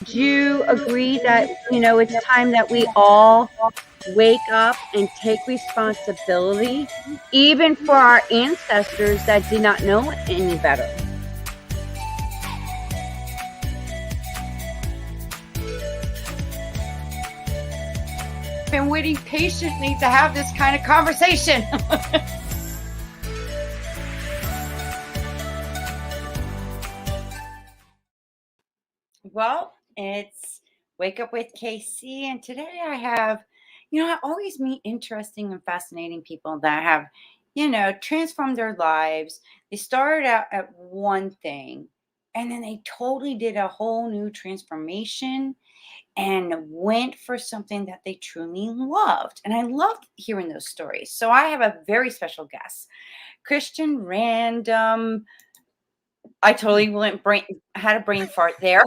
Do you agree that, it's time that we all wake up and take responsibility, even for our ancestors that did not know any better? Been waiting patiently to have this kind of conversation. Well, it's Wake Up with KC, and today I have, I always meet interesting and fascinating people that have, transformed their lives. They started out at one thing, and then they totally did a whole new transformation and went for something that they truly loved. And I love hearing those stories. So I have a very special guest, Kristian Random. I totally had a brain fart there.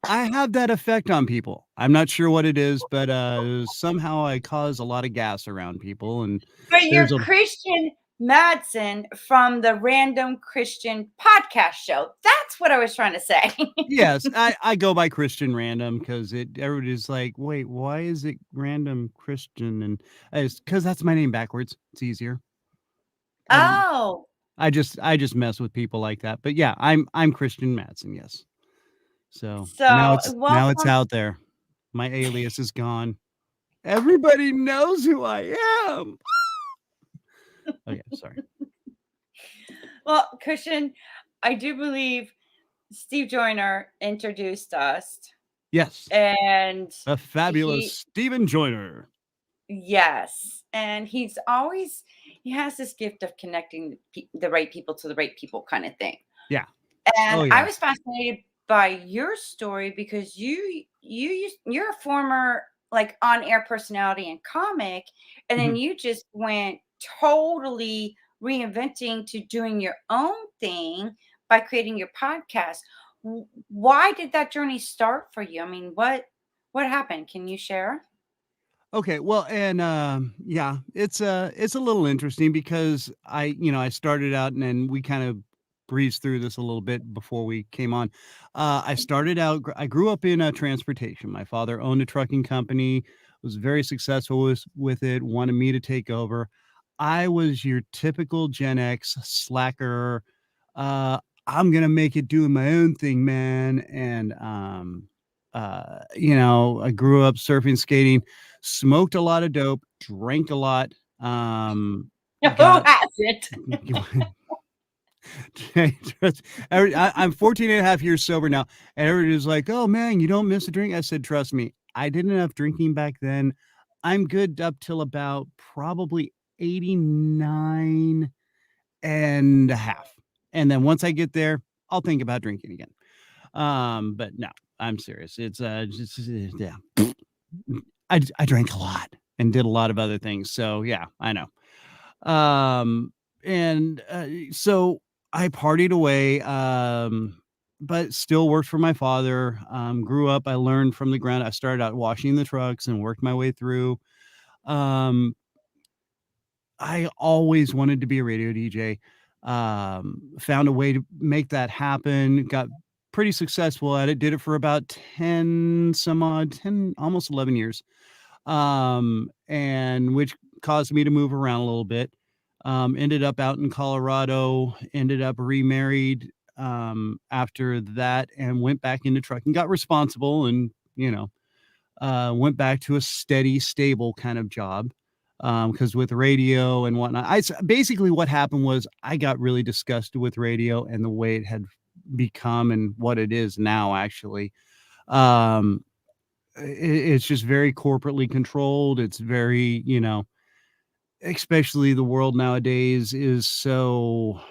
I have that effect on people. I'm not sure what it is, but somehow I cause a lot of gas around people. And But you're there's a Kristian Madsen from the Random Kristian podcast show. That's what I was trying to say. yes, I go by Kristian Random because everybody's like, wait, why is it Random Kristian? And it's because that's my name backwards. It's easier. Oh, I just mess with people like that. But yeah, I'm Kristian Madsen. Yes. So now so it's welcome. out there. My alias is gone. Everybody knows who I am. Okay, sorry. Well, Kristian, I do believe Steve Joyner introduced us. Yes. And A fabulous Stephen Joyner. Yes. And he has this gift of connecting the right people to the right people kind of thing. Yeah. And Oh, yeah. I was fascinated by your story because you're a former like on-air personality and comic, and then you just went totally reinventing to doing your own thing by creating your podcast. Why did that journey start for you? I mean, what happened? Can you share? Okay, well, and yeah, it's a little interesting because I started out and then we kind of breezed through this a little bit before we came on. I started out. I grew up in transportation. My father owned a trucking company, was very successful with it. Wanted me to take over. I was your typical Gen X slacker. I'm gonna make it doing my own thing, man, and I grew up surfing, skating, smoked a lot of dope, drank a lot, Who got hasn't? I'm 14 and a half years sober now, and everybody's like, "Oh man, you don't miss a drink." I said, "Trust me, I did enough drinking back then. I'm good up till about probably 89 and a half. And then once I get there, I'll think about drinking again." But no, I'm serious. It's just yeah. I drank a lot and did a lot of other things. So yeah, I know. And so I partied away, but still worked for my father. Grew up, I learned from the ground. I started out washing the trucks and worked my way through. Um, I always wanted to be a radio DJ. Found a way to make that happen. Got pretty successful at it. Did it for about 10, almost 11 years. And which caused me to move around a little bit. Ended up out in Colorado, ended up remarried after that and went back into trucking, got responsible and, went back to a steady, stable kind of job. Because with radio and whatnot, basically what happened was I got really disgusted with radio and the way it had become and what it is now, actually. It's just very corporately controlled. It's very, especially the world nowadays is so,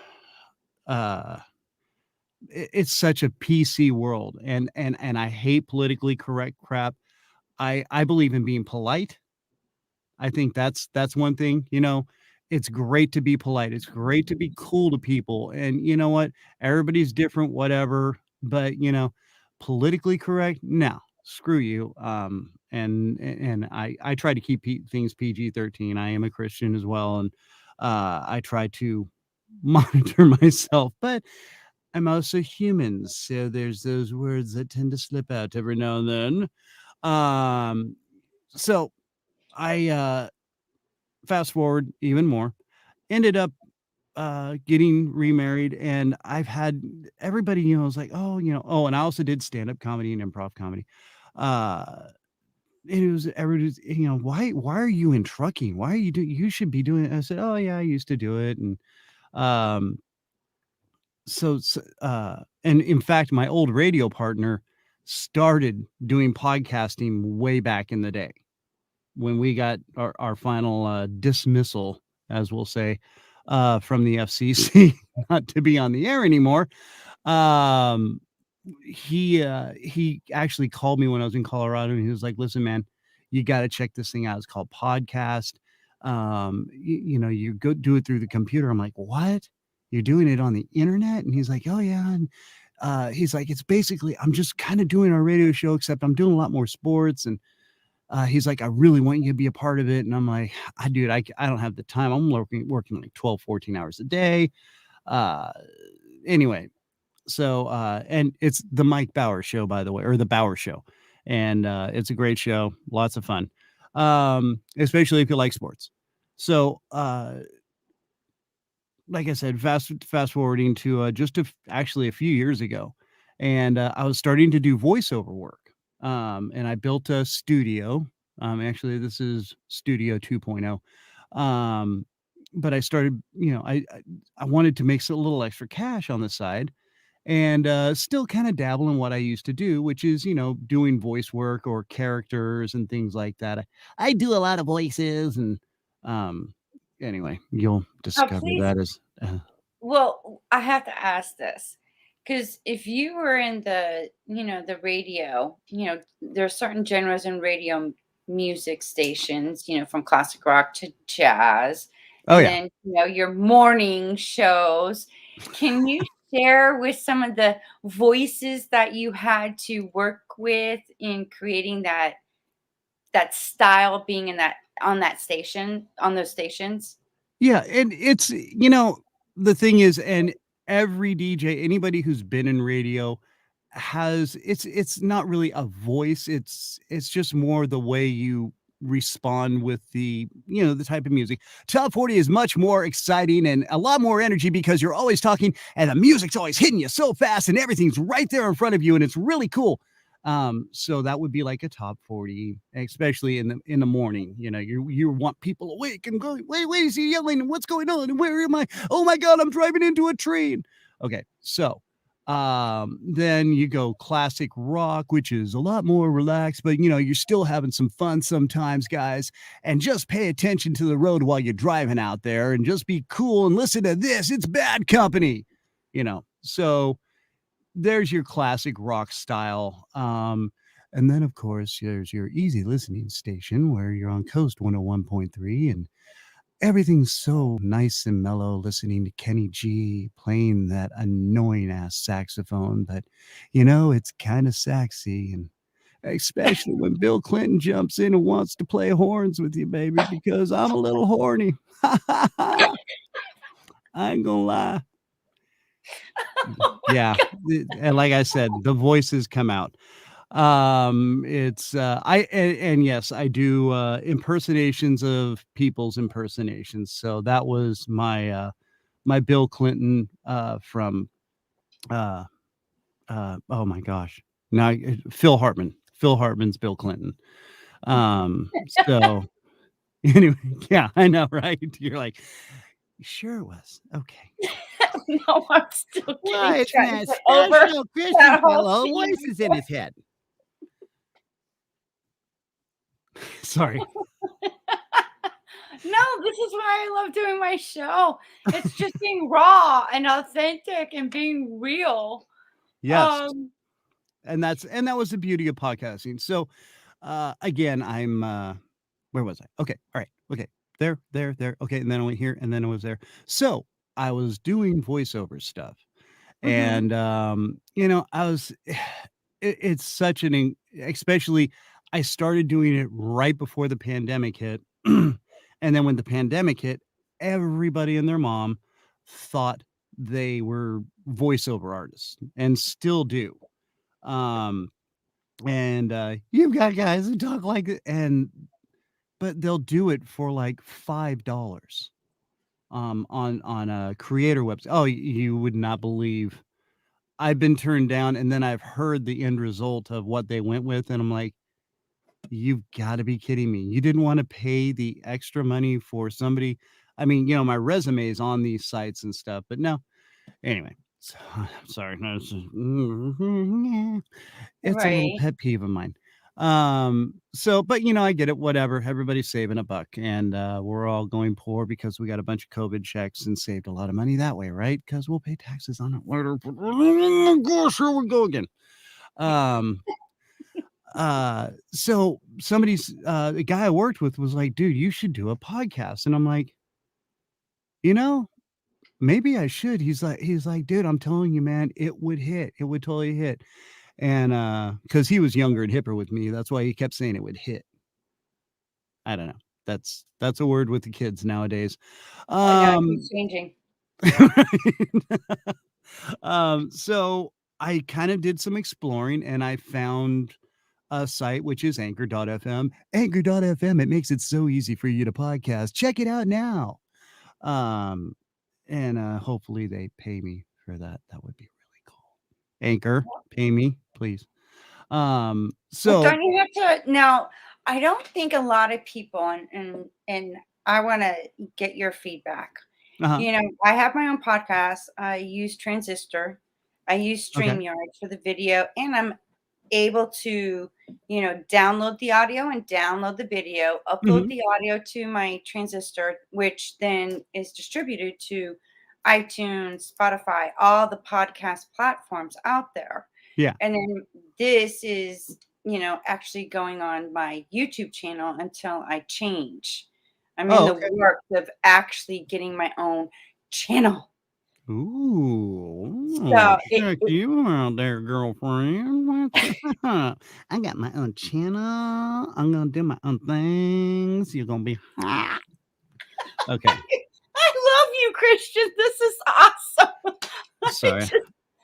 it's such a PC world, and I hate politically correct crap. I believe in being polite. I think that's one thing, it's great to be polite. It's great to be cool to people. And you know what? Everybody's different, whatever. But politically correct, no, screw you. And I try to keep things PG-13. I am a Christian as well, and I try to monitor myself. But I'm also human, so there's those words that tend to slip out every now and then. Um, so I fast forward even more, ended up getting remarried, and I've had everybody, was like, oh, oh, and I also did stand-up comedy and improv comedy. Uh and it was everybody's, why are you in trucking? Why are you doing you should be doing it. I said, oh yeah, I used to do it. And um and in fact, my old radio partner started doing podcasting way back in the day when we got our final dismissal, as we'll say, from the FCC, not to be on the air anymore. Um, he actually called me when I was in Colorado, and he was like, "Listen, man, you got to check this thing out. It's called podcast. You go do it through the computer." I'm like, "What? You're doing it on the internet?" And he's like, "Oh yeah." And he's like, "It's basically I'm just kind of doing our radio show, except I'm doing a lot more sports." And he's like, "I really want you to be a part of it." And I'm like, dude, I don't have the time. I'm working like 12, 14 hours a day. Uh, anyway, so, and it's the Mike Bauer show, by the way, or the Bauer show. And it's a great show, lots of fun, especially if you like sports. So, like I said, fast forwarding to actually a few years ago, and I was starting to do voiceover work. And I built a studio. Actually, this is Studio 2.0. Um, but I started, I wanted to make a little extra cash on the side, and still kind of dabble in what I used to do, which is, doing voice work or characters and things like that. I do a lot of voices, and um, anyway, you'll Oh, discover please. that as Well, I have to ask this because if you were in the radio, there are certain genres in radio music stations, from classic rock to jazz, oh and yeah. then, your morning shows. Can you share with some of the voices that you had to work with in creating that style being in that on that station, on those stations? Yeah, and it's the thing is, and every DJ, anybody who's been in radio has it's not really a voice, it's just more the way you respond with the type of music. Top 40 is much more exciting and a lot more energy because you're always talking and the music's always hitting you so fast and everything's right there in front of you and it's really cool. So that would be like a top 40, especially in the morning. You want people awake and going, wait, is he yelling? What's going on? And where am I? Oh my god, I'm driving into a train. Okay, so then you go classic rock, which is a lot more relaxed, but you're still having some fun sometimes, guys. And just pay attention to the road while you're driving out there and just be cool and listen to this. It's Bad Company. So there's your classic rock style. And then, of course, there's your easy listening station where you're on Coast 101.3 and everything's so nice and mellow listening to Kenny G playing that annoying ass saxophone. But, it's kind of sexy. And especially when Bill Clinton jumps in and wants to play horns with you, baby, because I'm a little horny. I ain't gonna lie. Yeah, and like I said, the voices come out. It's and yes, I do impersonations of people's impersonations. So that was my Bill Clinton from uh oh my gosh. Now Phil Hartman's Bill Clinton. So anyway, yeah, I know, right? You're like, sure it was. Okay. No, I'm still Well, getting it's trying to not get over special. that Kristian's got whole little scene voices in before. his head. Sorry. No, this is why I love doing my show. It's just being raw and authentic and being real. Yes. Um, And that was the beauty of podcasting. So again, I'm where was I? Okay. All right. Okay. There. Okay. And then I went here and then I was there. So I was doing voiceover stuff. mhm. And I was it's such especially I started doing it right before the pandemic hit. And then when the pandemic hit, everybody and their mom thought they were voiceover artists and still do. Um, and you've got guys who talk like it, and but they'll do it for like $5 on a creator website. Oh, you would not believe. I've been turned down, and then I've heard the end result of what they went with, and I'm like, you've got to be kidding me. You didn't want to pay the extra money for somebody. I mean, my resume is on these sites and stuff, but no. Anyway, so, sorry. No, it's a little Right. pet peeve of mine. So, but I get it, whatever. Everybody's saving a buck, and we're all going poor because we got a bunch of COVID checks and saved a lot of money that way, right? Because we'll pay taxes on it later. Oh gosh, here we go again. Um, so the guy I worked with was like, dude, you should do a podcast. And I'm like, you know, maybe I should. He's like, dude, I'm telling you, man, it would hit. It would totally hit. And because he was younger and hipper with me, that's why he kept saying it would hit. I don't know. That's a word with the kids nowadays. I know it Um keeps changing. so I kind of did some exploring, and I found a site which is anchor.fm. Anchor.fm. It makes it so easy for you to podcast. Check it out now. Um and hopefully they pay me for that. That would be really cool. Anchor, pay me, please. Well, So don't you have to now? I don't think a lot of people, and I want to get your feedback. uh-huh. I have my own podcast. I use Transistor. I use Okay. StreamYard for the video, and I'm able to, download the audio and download the video, upload Mhm. the audio to my Transistor, which then is distributed to iTunes, Spotify, all the podcast platforms out there. Yeah. And then this is, actually going on my YouTube channel until I change. I'm in Oh, the okay. works of actually getting my own channel. Ooh, So it, check it you out there, girlfriend. I got my own channel. I'm gonna do my own things. You're gonna be hot. Okay. I love you, Christian. This is awesome. Sorry.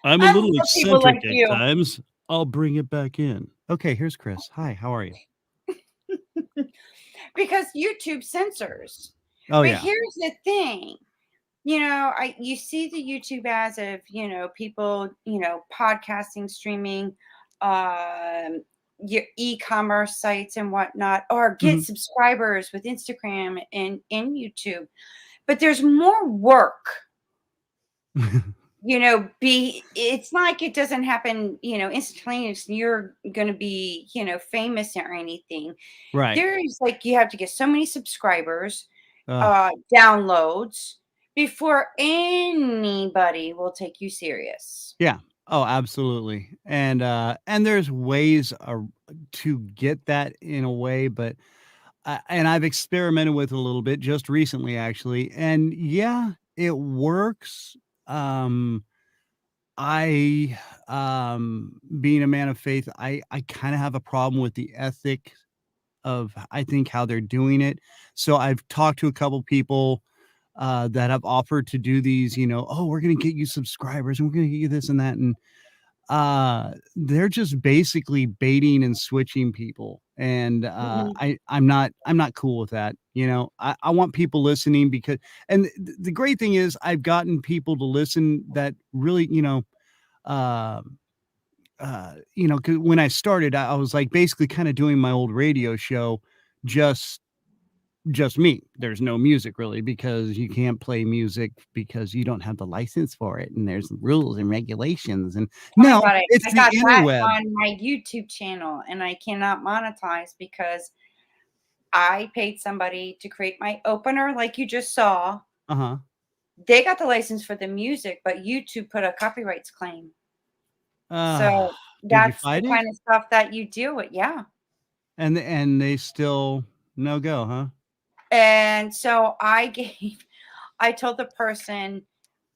I'm a I little love people eccentric like at you. times. I'll bring it back in. Okay, here's Chris. Hi, how are you? Because YouTube censors. Oh But yeah. here's the thing. You see the YouTube ads of, people, podcasting, streaming, your e-commerce sites and whatnot, or get Mhm. subscribers with Instagram and YouTube. But there's more work. It's not like it doesn't happen, instantaneously. You're going to be, famous or anything. Right. There's like you have to get so many subscribers, Ugh. downloads before anybody will take you serious. Yeah. Oh, absolutely. And there's ways to get that in a way, but and I've experimented with it a little bit just recently, actually, and yeah, it works. Um, I, being a man of faith, I kind of have a problem with the ethic of, I think, how they're doing it. So I've talked to a couple people that have offered to do these, oh, we're going to get you subscribers and we're going to get you this and that. And they're just basically baiting and switching people. And Mhm. I'm not cool with that. I want people listening because, and the great thing is I've gotten people to listen that really, uh, 'cause when I started, I was like basically kind of doing my old radio show, just just me. There's no music really because you can't play music because you don't have the license for it, and there's rules and regulations. And Tell me no, about it. it's I the got that interweb. on my YouTube channel and I cannot monetize because I paid somebody to create my opener, like you just saw. Uh-huh. They got the license for the music, but YouTube put a copyrights claim. Uh, So did you that's the fight it? kind of stuff that you deal with. Yeah. And they still no go, huh? And so I told the person,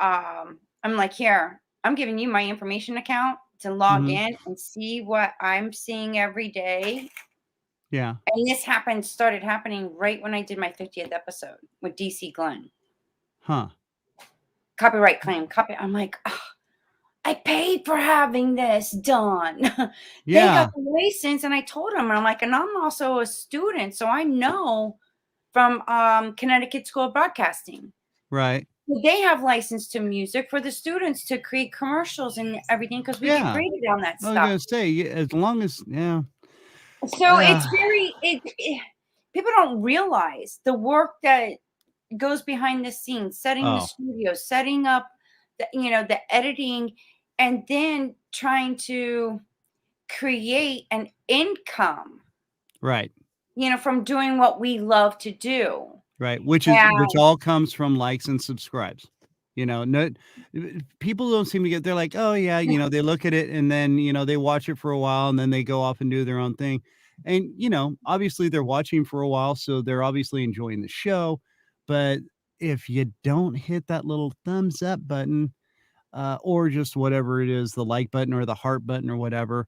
I'm like, here, I'm giving you my information account to log Mhm. in and see what I'm seeing every day. Yeah. And this started happening right when I did my 50th episode with DC Glenn. Huh. copyright claim, I'm like, oh, I paid for having this done. They got Yeah. the license, and I told them, and I'm like, and I'm also a student, so I know from Connecticut School of Broadcasting. Right. They have license to music for the students to create commercials and everything because we get Yeah. graded on that I was stuff. gonna say, yeah, as long as So it's very people don't realize the work that goes behind the scenes, setting the oh, studio, setting up the editing, and then trying to create an income, right. from doing what we love to do. Right, which And all comes from likes and subscribes. No, people don't seem to get they're like, "Oh, yeah," they look at it and then, they watch it for a while and then they go off and do their own thing. And, obviously they're watching for a while, so they're obviously enjoying the show. But if you don't hit that little thumbs up button, or just whatever it is, the like button or the heart button or whatever,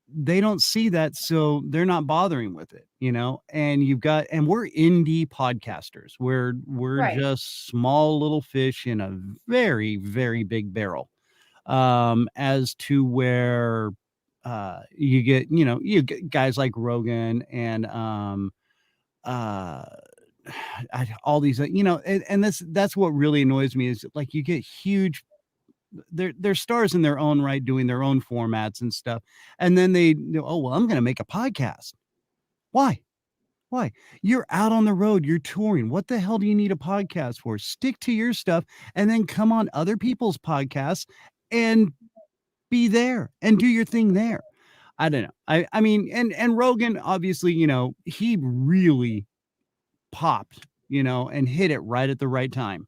they don't see that, so they're not bothering with it, and we're indie podcasters. We're right, just small little fish in a very, very big barrel. As to where you get, you get guys like Rogan and uh all these, and that's what really annoys me is like you get huge they're stars in their own right doing their own formats and stuff. And then oh, well, I'm going to make a podcast. Why? Why? You're out on the road, you're touring. What the hell do you need a podcast for? Stick to your stuff and then come on other people's podcasts and be there and do your thing there. I don't know. I mean, and Rogan, obviously, he really popped, and hit it right at the right time.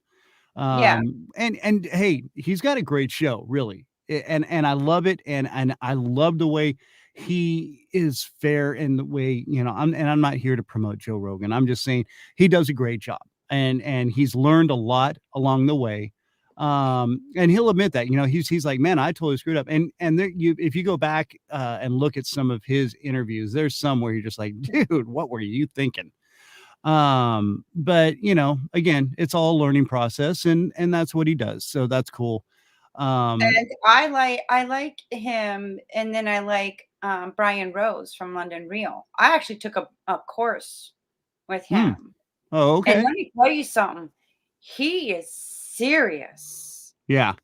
yeah, And hey, he's got a great show, really. And I love it, and I love the way he is fair in the way, I'm not here to promote Joe Rogan. I'm just saying he does a great job, and he's learned a lot along the way. And he'll admit that, he's like, man, I totally screwed up. And there if you go back and look at some of his interviews, there's some where you're just like, dude, what were you thinking? But again, it's all a learning process, and that's what he does, so that's cool. and I like him, and then I like Brian Rose from London Real. I actually took a course with hmm. him, Oh, and okay. let me tell you something. He is serious. Yeah,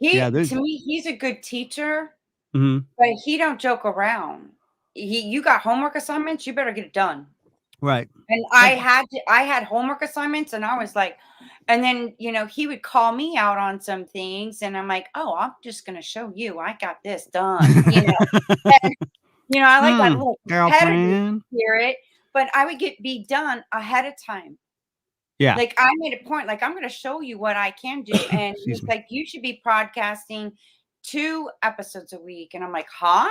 yeah, He there's To me, he's a good teacher, mhm, but he don't joke around. You got homework assignments, you better get it done. right. And And I had homework assignments, and I was like, and then, he would call me out on some things, and I'm like, "Oh, I'm just gonna show you. I got this done." And, I like that Hmm, little competitive girlfriend. spirit, but I would be done ahead of time. Yeah, Like, I made a point, like, I'm gonna show you what I can do, and excuse he's me. like, "You should be broadcasting 2 episodes a week," and I'm like, "Huh?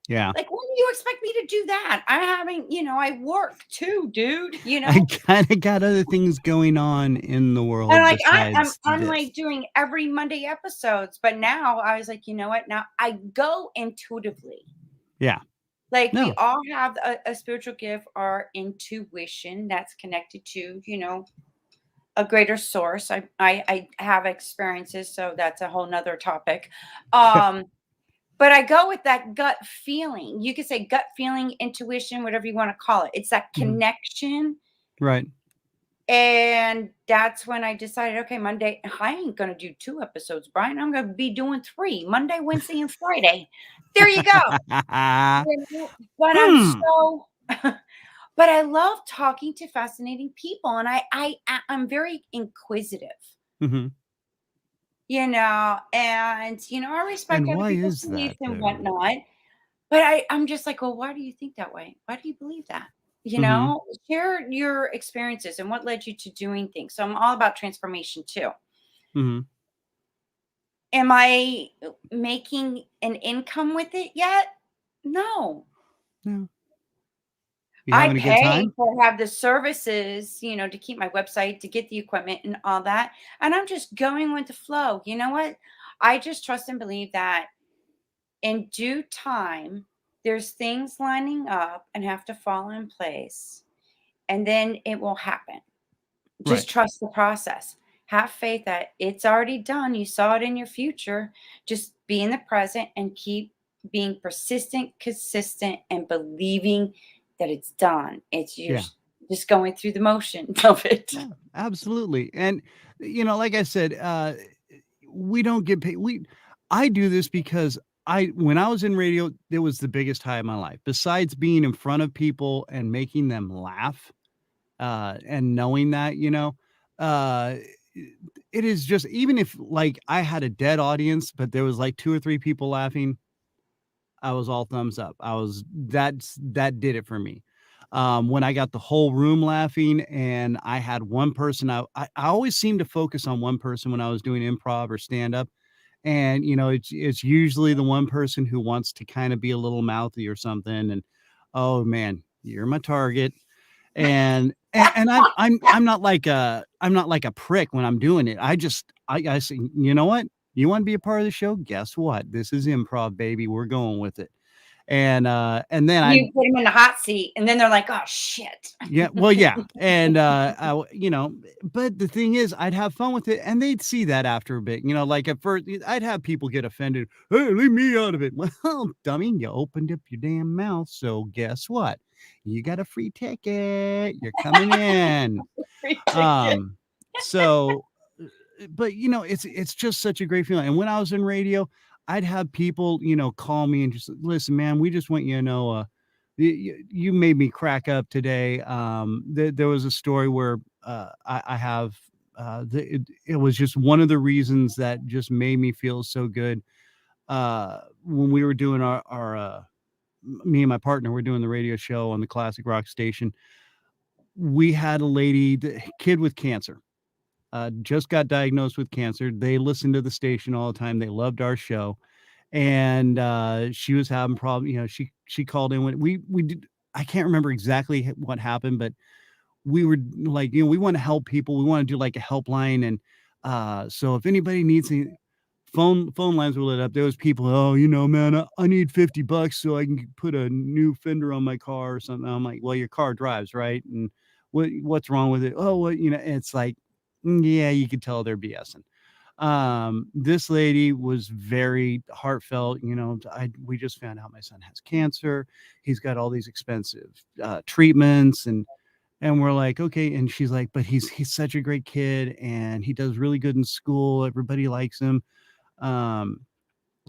Yeah. Like, when do you expect me to do that? I'm having, I work too, dude, I kinda got other things going on in the And, world like, I'm besides I'm, this. like, doing every Monday episodes, but now I was like, "You know what? Now I go intuitively." Yeah. Like, we No. all have a spiritual gift or intuition that's connected to, a greater source. I have experiences, so that's a whole nother topic. Um, but I go with that gut feeling. You could say gut feeling, intuition, whatever you wanna call it. It's that Mhm. connection. Right. And that's when I decided, okay, Monday, I ain't gonna do 2 episodes, Brian. I'm gonna be doing 3, Monday, Wednesday, and Friday. There you go. But I'm Hmm. so but I love talking to fascinating people, and I'm very inquisitive, Mhm. I respect And other why people's is beliefs that, and though? whatnot. But I'm just like, "Well, why do you think that way? Why do you believe that?" Mhm. Share your experiences and what led you to doing things. So I'm all about transformation too. Mhm. Am I making an income with it yet? No. No. You I having a good pay time? for have the services, to keep my website, to get the equipment and all that. And I'm just going with the flow. You know what? I just trust and believe that in due time, there's things lining up and have to fall in place, and then it will happen. Right. Just trust the process. have faith that it's already done. You saw it in your future. Just be in the present and keep being persistent, consistent, and believing that it's done. It's you're Yeah. just going through the motion of it. Yeah, absolutely. And like I said, we don't get paid. I do this because when I was in radio, it was the biggest high of my life. Besides being in front of people and making them laugh, and knowing that, uh, it is just, even if like I had a dead audience, but there was like two or three people laughing, I was all thumbs up. That did it for me. When I got the whole room laughing and I had one person, I always seem to focus on one person when I was doing improv or stand up. And it's usually the one person who wants to kind of be a little mouthy or something. And oh man, you're my target. And I'm not like a prick when I'm doing it. I say, you know what? You want to be a part of the show? Guess what? This is improv, baby. We're going with it. And then You put them in the hot seat, and then they're like, "Oh shit." yeah, well, yeah. And but the thing is, I'd have fun with it, and they'd see that after a bit. Like at first, I'd have people get offended. Hey, leave me out of it. Well, dummy, you opened up your damn mouth, so guess what? You got a free ticket. You're coming in. Free ticket. Um, so, but it's just such a great feeling. And when I was in radio, I'd have people, call me and just listen, man, we just want you to know, you made me crack up today. There was a story where I have, it was just one of the reasons that just made me feel so good. When we were doing me and my partner were doing the radio show on the classic rock station. We had a lady, the kid with cancer, just got diagnosed with cancer. They listened to the station all the time. They loved our show. And she was having problems. She called in when we did. I can't remember exactly what happened, but we were like, we want to help people. We want to do like a helpline. And so if anybody needs any phone lines were lit up, there was people, oh, man, I need $50 so I can put a new fender on my car or something. I'm like, well, your car drives, right? And what's wrong with it? Oh, well, it's like, yeah, you could tell they're BSing. This lady was very heartfelt. We just found out my son has cancer. He's got all these expensive treatments, and we're like, okay. And she's like, but he's such a great kid and he does really good in school. Everybody likes him.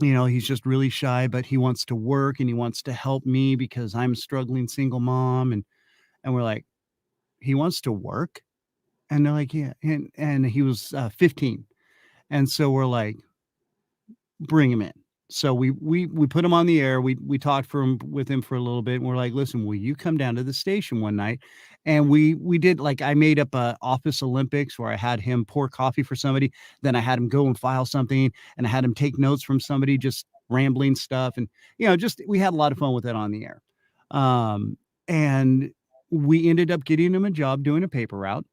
He's just really shy, but he wants to work and he wants to help me because I'm a struggling single mom. And we're like, he wants to work? And they're like, yeah. And he was 15. And so we're like, bring him in. So we put him on the air. We talked with him for a little bit, and we're like, listen, will you come down to the station one night? And we did, like, I made up a office Olympics where I had him pour coffee for somebody, then I had him go and file something, and I had him take notes from somebody, just rambling stuff, and just we had a lot of fun with it on the air. And we ended up getting him a job doing a paper route.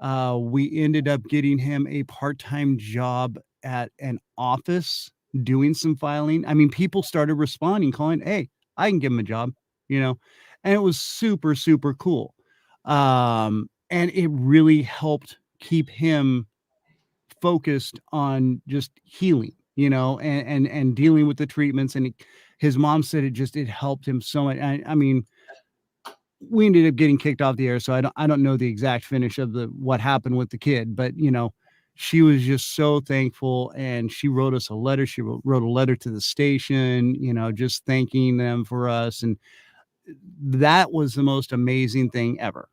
We ended up getting him a part-time job at an office doing some filing. I mean, people started responding, calling, hey, I can give him a job, and it was super, super cool. And it really helped keep him focused on just healing, and dealing with the treatments. And his mom said it helped him so much. I mean, we ended up getting kicked off the air, so I don't know the exact finish of what happened with the kid, but she was just so thankful, and she wrote us a letter. She wrote a letter to the station, just thanking them for us, and that was the most amazing thing ever,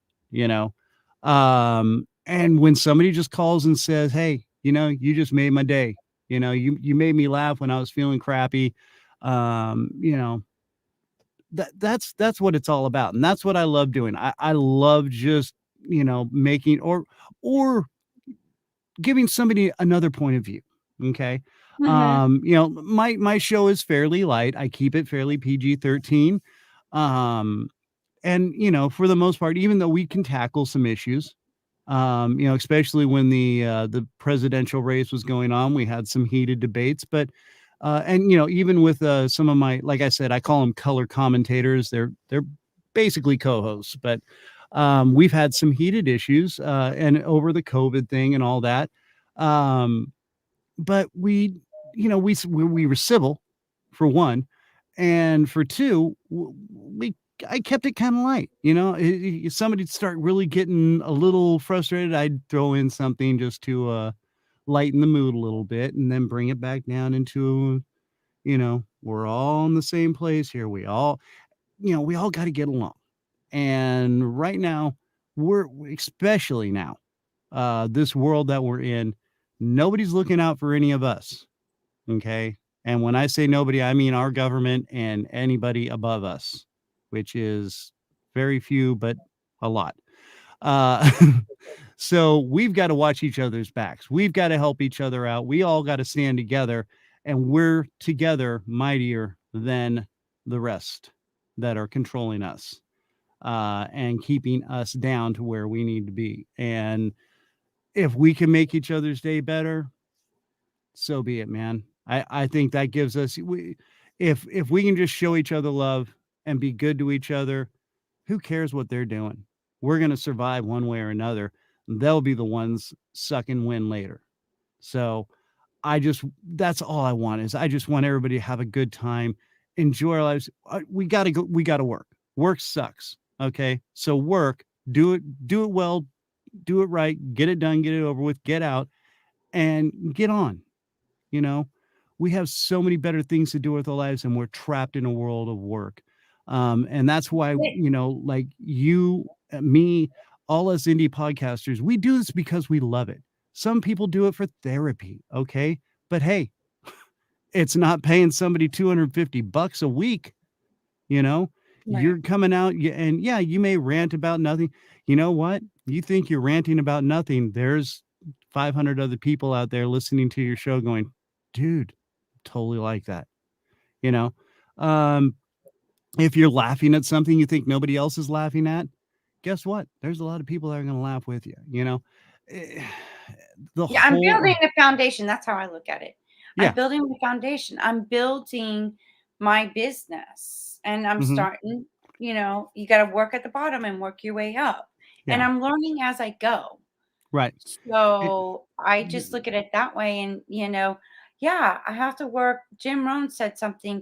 and when somebody just calls and says, hey, you just made my day, you made me laugh when I was feeling crappy, that's what it's all about. And that's what I love doing. I love just, making or giving somebody another point of view. Okay. My show is fairly light. I keep it fairly PG-13. And for the most part, even though we can tackle some issues, especially when the presidential race was going on, we had some heated debates, but and even with some of my, like I said, I call them color commentators. They're basically co-hosts, but we've had some heated issues and over the COVID thing and all that. Um, but we were civil for one, and for two, we I kept it kind of light. Somebody'd start really getting a little frustrated, I'd throw in something just to lighten the mood a little bit, and then bring it back down into we're all in the same place here. We all got to get along. And right now, we're especially now, this world that we're in, nobody's looking out for any of us. Okay. And when I say nobody, I mean our government and anybody above us, which is very few, but a lot. Uh, so we've got to watch each other's backs. We've got to help each other out. We all got to stand together, and we're together mightier than the rest that are controlling us, and keeping us down to where we need to be. And if we can make each other's day better, so be it, man. I think that gives us if we can just show each other love and be good to each other, who cares what they're doing? We're going to survive one way or another. They'll be the ones sucking wind later. So that's all I want is I just want everybody to have a good time, enjoy our lives. We got to go. We got to work. Work sucks. Okay. So do it well, do it right, get it done, get it over with, get out and get on. You know, we have so many better things to do with our lives, and we're trapped in a world of work. And that's why, like you, me, all us indie podcasters, we do this because we love it. Some people do it for therapy. Okay. But hey, it's not paying somebody $250 a week. You know, you're coming out and yeah, you may rant about nothing. You know what? You think you're ranting about nothing. There's 500 other people out there listening to your show going, dude, totally like that. You know, um, if you're laughing at something you think nobody else is laughing at, guess what? There's a lot of people that are going to laugh with you. Eh, the Yeah, I'm whole, building a foundation. That's how I look at it. I'm yeah. building a foundation. I'm building my business and I'm Hmm. starting, you got to work at the bottom and work your way up. And Yeah. I'm learning as I go. Right. It- So I just look at it that way. And, yeah, I have to work. Jim Rohn said something,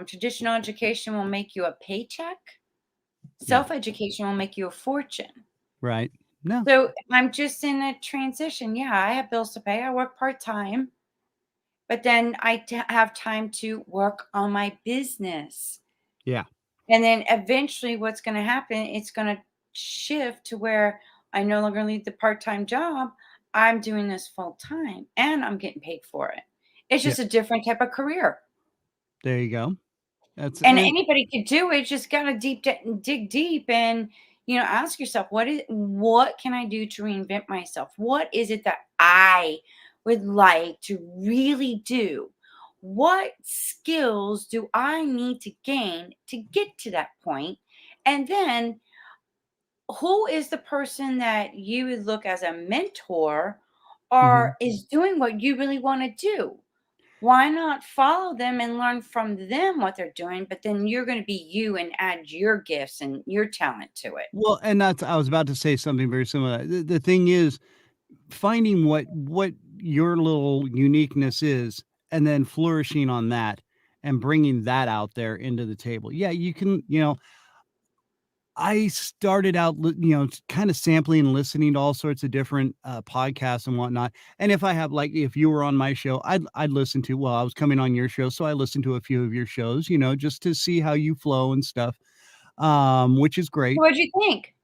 traditional education will make you a paycheck, yeah. self education will make you a fortune. Right. No. So I'm just in a transition. Yeah, I have bills to pay. I work part time, but then have time to work on my business. Yeah. And then eventually, what's going to happen? It's going to shift to where I no longer need the part time job. I'm doing this full time and I'm getting paid for it. It's Yeah. just a different type of career. There you go. That's And and anybody could do it. Just gotta dig deep and ask yourself, what can I do to reinvent myself? What is it that I would like to really do? What skills do I need to gain to get to that point? And then who is the person that you would look as a mentor mhm. or is doing what you really want to do? Why not follow them and learn from them what they're doing, but then you're going to be you and add your gifts and your talent to it. Well, and that's I was about to say something very similar. The thing is finding what your little uniqueness is and then flourishing on that and bringing that out there into the table. Yeah, you can, I started out, kind of sampling and listening to all sorts of different podcasts and whatnot. And if I have, like, if you were on my show, I'd listen to. Well, I was coming on your show, so I listened to a few of your shows, just to see how you flow and stuff, which is great. What'd you think?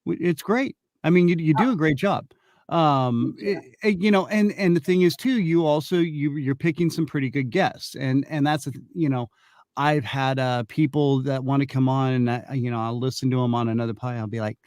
It's great. I mean, you do a great job. Thank you. And the thing is too, you're picking some pretty good guests, and that's I've had people that want to come on, and I'll listen to them on another pod. I'll be like,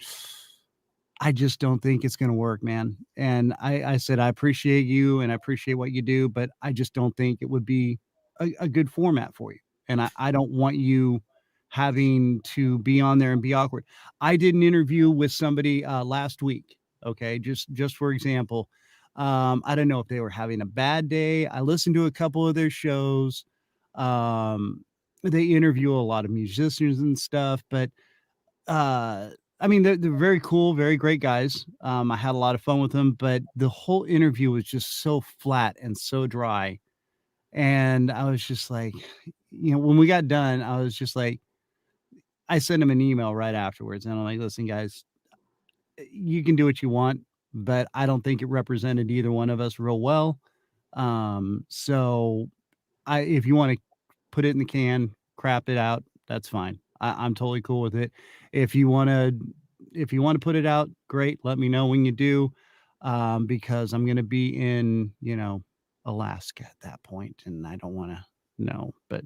I just don't think it's going to work, man. And I said, I appreciate you and I appreciate what you do, but I just don't think it would be a good format for you. And I don't want you having to be on there and be awkward. I did an interview with somebody last week. Okay. Just for example, I don't know if they were having a bad day. I listened to a couple of their shows. They interview a lot of musicians and stuff, but uh I mean, they're very cool, very great guys. I had a lot of fun with them, but the whole interview was just so flat and so dry. And I was just like, when we got done, I was just like, I sent him an email right afterwards, and I'm like, listen, guys, you can do what you want, but I don't think it represented either one of us real well. So if you want to put it in the can, crap it out, that's fine. I'm totally cool with it. If you want to, if you want to put it out, great. Let me know when you do, because I'm going to be in, Alaska at that point, and I don't want to know. But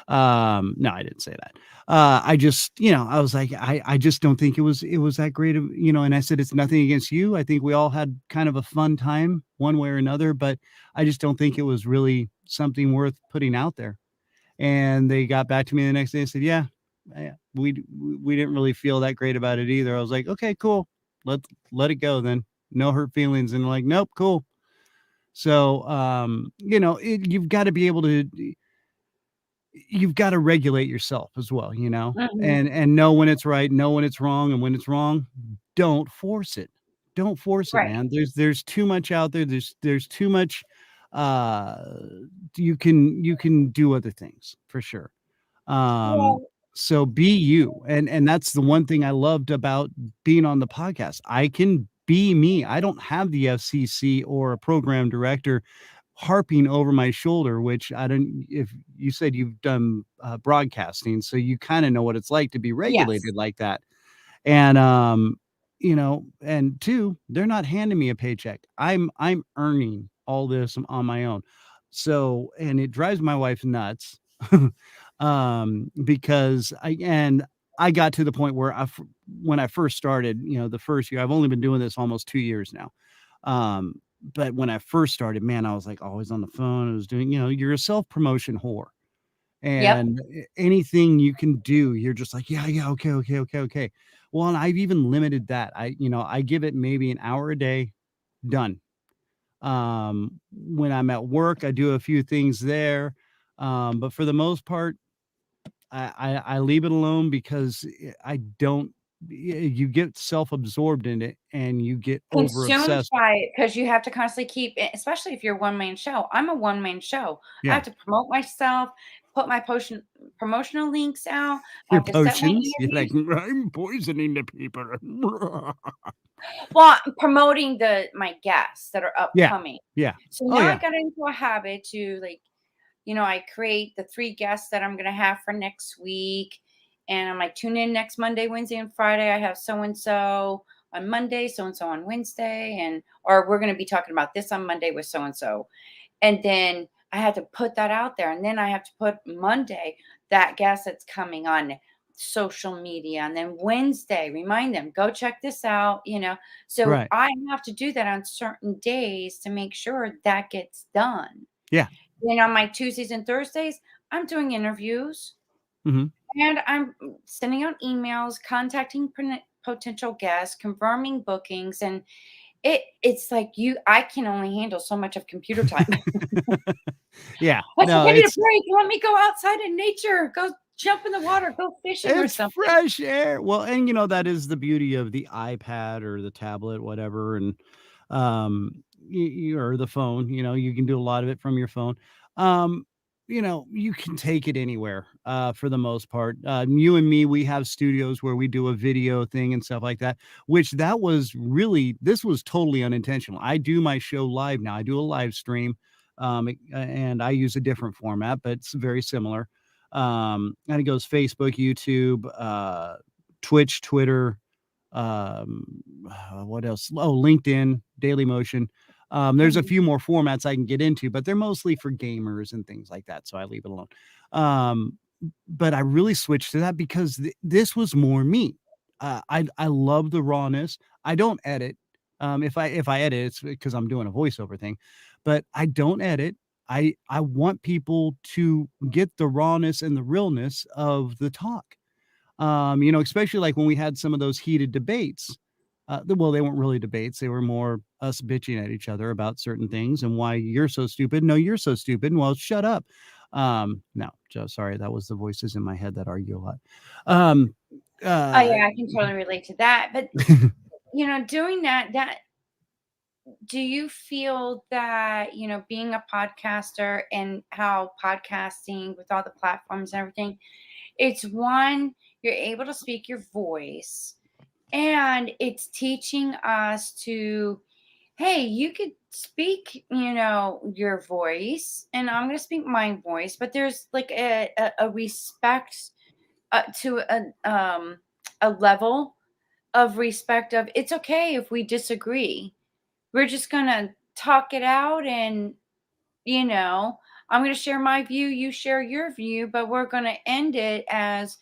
no, I didn't say that. I just, I was like, I just don't think it was that great of, and I said, it's nothing against you. I think we all had kind of a fun time one way or another, but I just don't think it was really something worth putting out there. And they got back to me the next day and said, yeah, yeah, we didn't really feel that great about it either. I was like, okay, cool. Let it go then. No hurt feelings. And like, nope, cool. So, you've got to be able to, you've got to regulate yourself as well, Mhm. and know when it's right, know when it's wrong, and when it's wrong, don't force it. Don't force it, Right. man. There's too much out there. There's too much. Uh, you can do other things for sure. Um, Well, so be you. And that's the one thing I loved about being on the podcast. I can be me. I don't have the FCC or a program director harping over my shoulder, which I don't, if you said you've done broadcasting, so you kind of know what it's like to be yes. regulated like that. And and two, they're not handing me a paycheck. I'm earning all this on my own. So, and it drives my wife nuts. Because I got to the point where when I first started, the first year, I've only been doing this almost 2 years now. But when I first started, man, I was like always on the phone. I was doing, you're a self-promotion whore. Yep. And anything you can do, you're just like, yeah, yeah, okay, okay, okay, okay. Well, and I've even limited that. I give it maybe an hour a day, done. When I'm at work, I do a few things there. But for the most part, I leave it alone because I don't, you get self-absorbed in it and you get over Consumed obsessed. by it because you have to constantly keep especially if you're a one-man show. I'm a one-man show. I Yeah. have to promote myself, put my potion promotional links out. I Your have to set my potions. You're like, interviews. I'm poisoning the people. Well, I'm promoting my guests that are Yeah. upcoming. Yeah. So Oh now I yeah. got into a habit to like, I create the 3 guests that I'm gonna have for next week, and I'm like, "Tune in next Monday, Wednesday, and Friday. I have so and so on Monday, so and so on Wednesday, and or we're gonna be talking about this on Monday with so and so." And then I had to put that out there, and then I have to put Monday, that guest that's coming on social media, and then Wednesday, remind them, "Go check this out." So Right. I have to do that on certain days to make sure that gets done. Yeah. Then on my Tuesdays and Thursdays, I'm doing interviews Mhm. and I'm sending out emails, contacting potential guests, confirming bookings, and it's like I can only handle so much of computer time. Yeah. I was like, No, I need a it's break. Let me go outside in nature. Go jump in the water. Go fishing or it's something. fresh air. Well, and that is the beauty of the iPad or the tablet, whatever, and or the phone. You can do a lot of it from your phone. Um, you can take it anywhere. For the most part, you and me, we have studios where we do a video thing and stuff like that. Which that was really, this was totally unintentional. I do my show live now. I do a live stream, and I use a different format, but it's very similar. And it goes Facebook, YouTube, Twitch, Twitter, what else? Oh, LinkedIn, Daily Motion. There's a Mhm. few more formats I can get into, but they're mostly for gamers and things like that, so I leave it alone. Um, but I really switched to that because this was more me. I love the rawness. I don't edit. If I edit, it's because I'm doing a voiceover thing, but I don't edit. I want people to get the rawness and the realness of the talk. Especially like when we had some of those heated debates. Well, they weren't really debates. They were more us bitching at each other about certain things and why you're so stupid. No, you're so stupid. Well, shut up. No, Joe, sorry. That was the voices in my head that argue a lot. Um, Oh Uh, yeah, I can totally relate to that. But doing that, do you feel that, being a podcaster and how podcasting with all the platforms and everything, it's one, you're able to speak your voice, and it's teaching us to, hey, you could speak, your voice, and I'm going to speak my voice, but there's like a respect to a level of respect of it's okay if we disagree. We're just going to talk it out, and you know, I'm going to share my view, you share your view, but we're going to end it as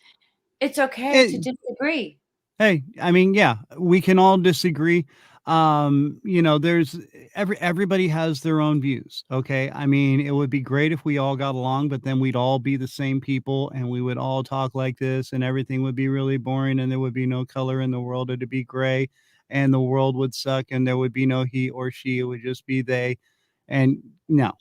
it's okay to it, disagree. Hey, I mean, yeah, we can all disagree. There's everybody has their own views. Okay. I mean, it would be great if we all got along, but then we'd all be the same people and we would all talk like this and everything would be really boring and there would be no color in the world. It'd be gray and the world would suck and there would be no he or she. It would just be they. And no,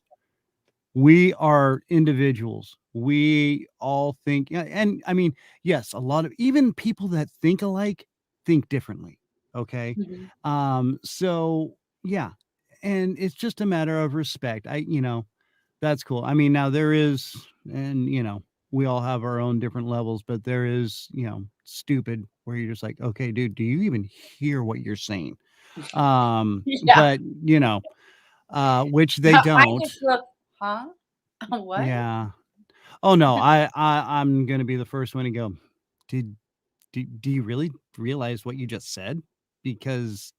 we are individuals. We all think, yeah, and I mean, yes, a lot of even people that think alike think differently. Okay. Mhm. So yeah, and it's just a matter of respect. That's cool. I mean, now there is, and we all have our own different levels, but there is, stupid where you're just like, okay, dude, do you even hear what you're saying? Yeah. But which they I don't. just look, huh? What? Yeah. Oh, no, I'm gonna be the first one to go, "Did do you really realize what you just said? Because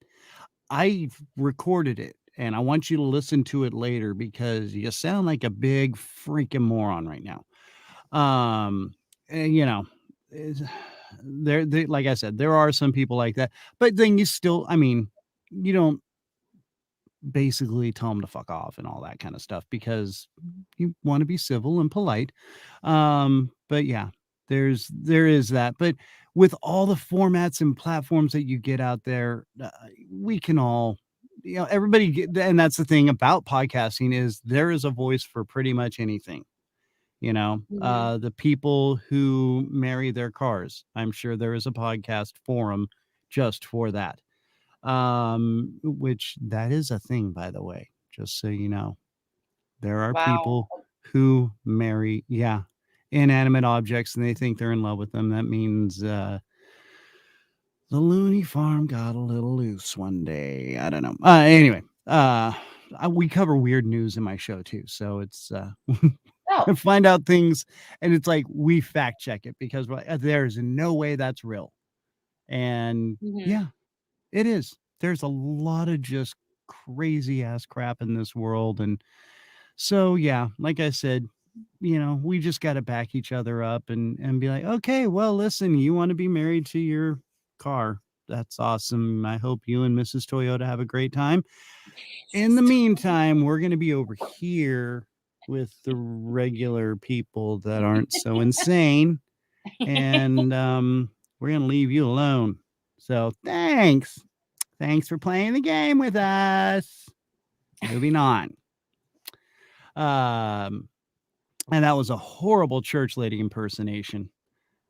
I've recorded it, and I want you to listen to it later because you sound like a big freaking moron right now." And, is there like I said, there are some people like that, but then you still I mean, you don't basically tell them to fuck off and all that kind of stuff because you want to be civil and polite. But yeah, there is that. But with all the formats and platforms that you get out there, we can all everybody and that's the thing about podcasting is there is a voice for pretty much anything. Mhm. The people who marry their cars, I'm sure there is a podcast forum just for that. Which that is a thing, by the way, just so you know. There are Wow. people who marry, yeah, inanimate objects and they think they're in love with them. That means the loony farm got a little loose one day. I don't know. Anyway, we cover weird news in my show too. So it's Oh. find out things and it's like we fact check it because there's no way that's real. And Mhm. yeah, it is. There's a lot of just crazy ass crap in this world, and so, yeah, like I said, we just gotta back each other up and be like, "Okay, well, listen, you wanna be married to your car. That's awesome. I hope you and Mrs. Toyota have a great time. In the meantime, we're gonna be over here with the regular people that aren't so insane, and, we're gonna leave you alone. So, thanks." Thanks for playing the game with us. Moving on. Um, and that was a horrible church lady impersonation.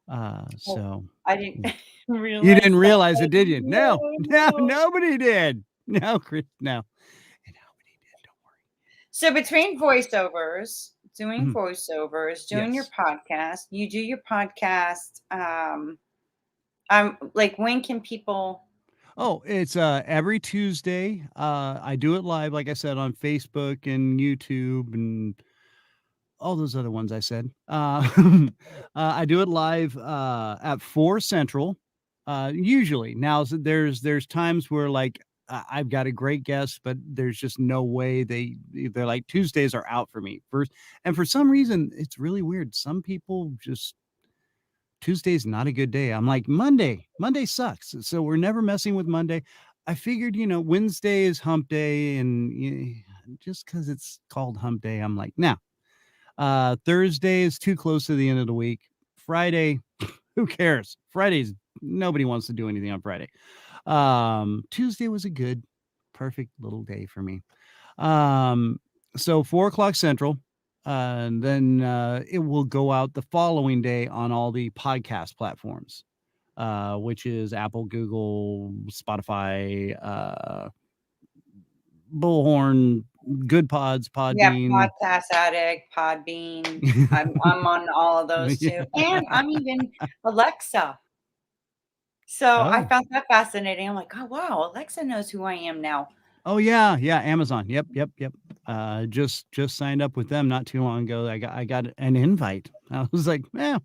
Oh, So I didn't you realize didn't that. realize it, did you? No, No, no, no. nobody did. No, Chris, no. And nobody did. So between voiceovers, Don't doing worry. voiceovers, doing your Yes. podcast, you do your podcast. Like, when can people? Oh, it's every Tuesday. I do it live, like I said, on Facebook and YouTube and all those other ones I said. I do it live at 4 Central. Usually. Now there's times where like I've got a great guest, but there's just no way they're like Tuesdays are out for me. First, and for some reason it's really weird. Some people just Tuesday's not a good day. I'm like Monday sucks. So we're never messing with Monday. I figured, Wednesday is hump day and just cuz it's called hump day, I'm like, nah. Thursday is too close to the end of the week. Friday, who cares? Fridays, nobody wants to do anything on Friday. Tuesday was a good, perfect little day for me. Um, so 4 o'clock Central, and then it will go out the following day on all the podcast platforms. which is Apple, Google, Spotify, Bullhorn, Good Pods, Yeah, Podbean. Podcast Addict, Podbean. I'm on all of those Yeah. too, and I'm even Alexa. So I Oh. found that fascinating. I'm like, oh wow, Alexa knows who I am now. Oh yeah, yeah, Amazon. Yep, yep, yep. Just signed up with them not too long ago. I got an invite. I was like, "Yeah,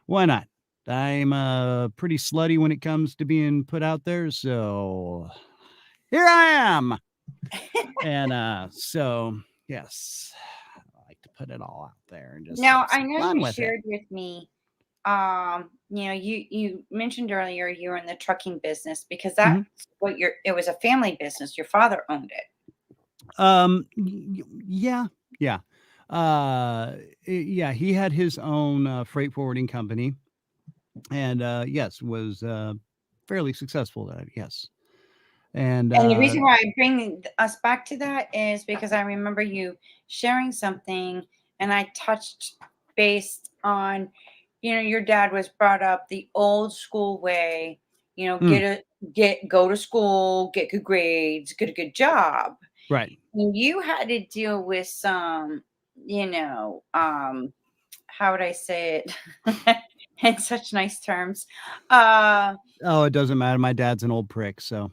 why not?" I'm pretty slutty when it comes to being put out there, so here I am. And so yes, I like to put it all out there and just Now have I some know fun you with it. shared with me, you mentioned earlier you were in the trucking business because that's Mhm. what it was a family business. Your father owned it. Yeah, yeah. Yeah, he had his own freight forwarding company, and yes, was fairly successful at it. Yes, and And the reason why I bring us back to that is because I remember you sharing something, and I touched based on, your dad was brought up the old school way, mm, go to school, get good grades, get a good job. right. And you had to deal with some, how would I say it in such nice terms? Uh, Oh, it doesn't matter. My dad's an old prick, so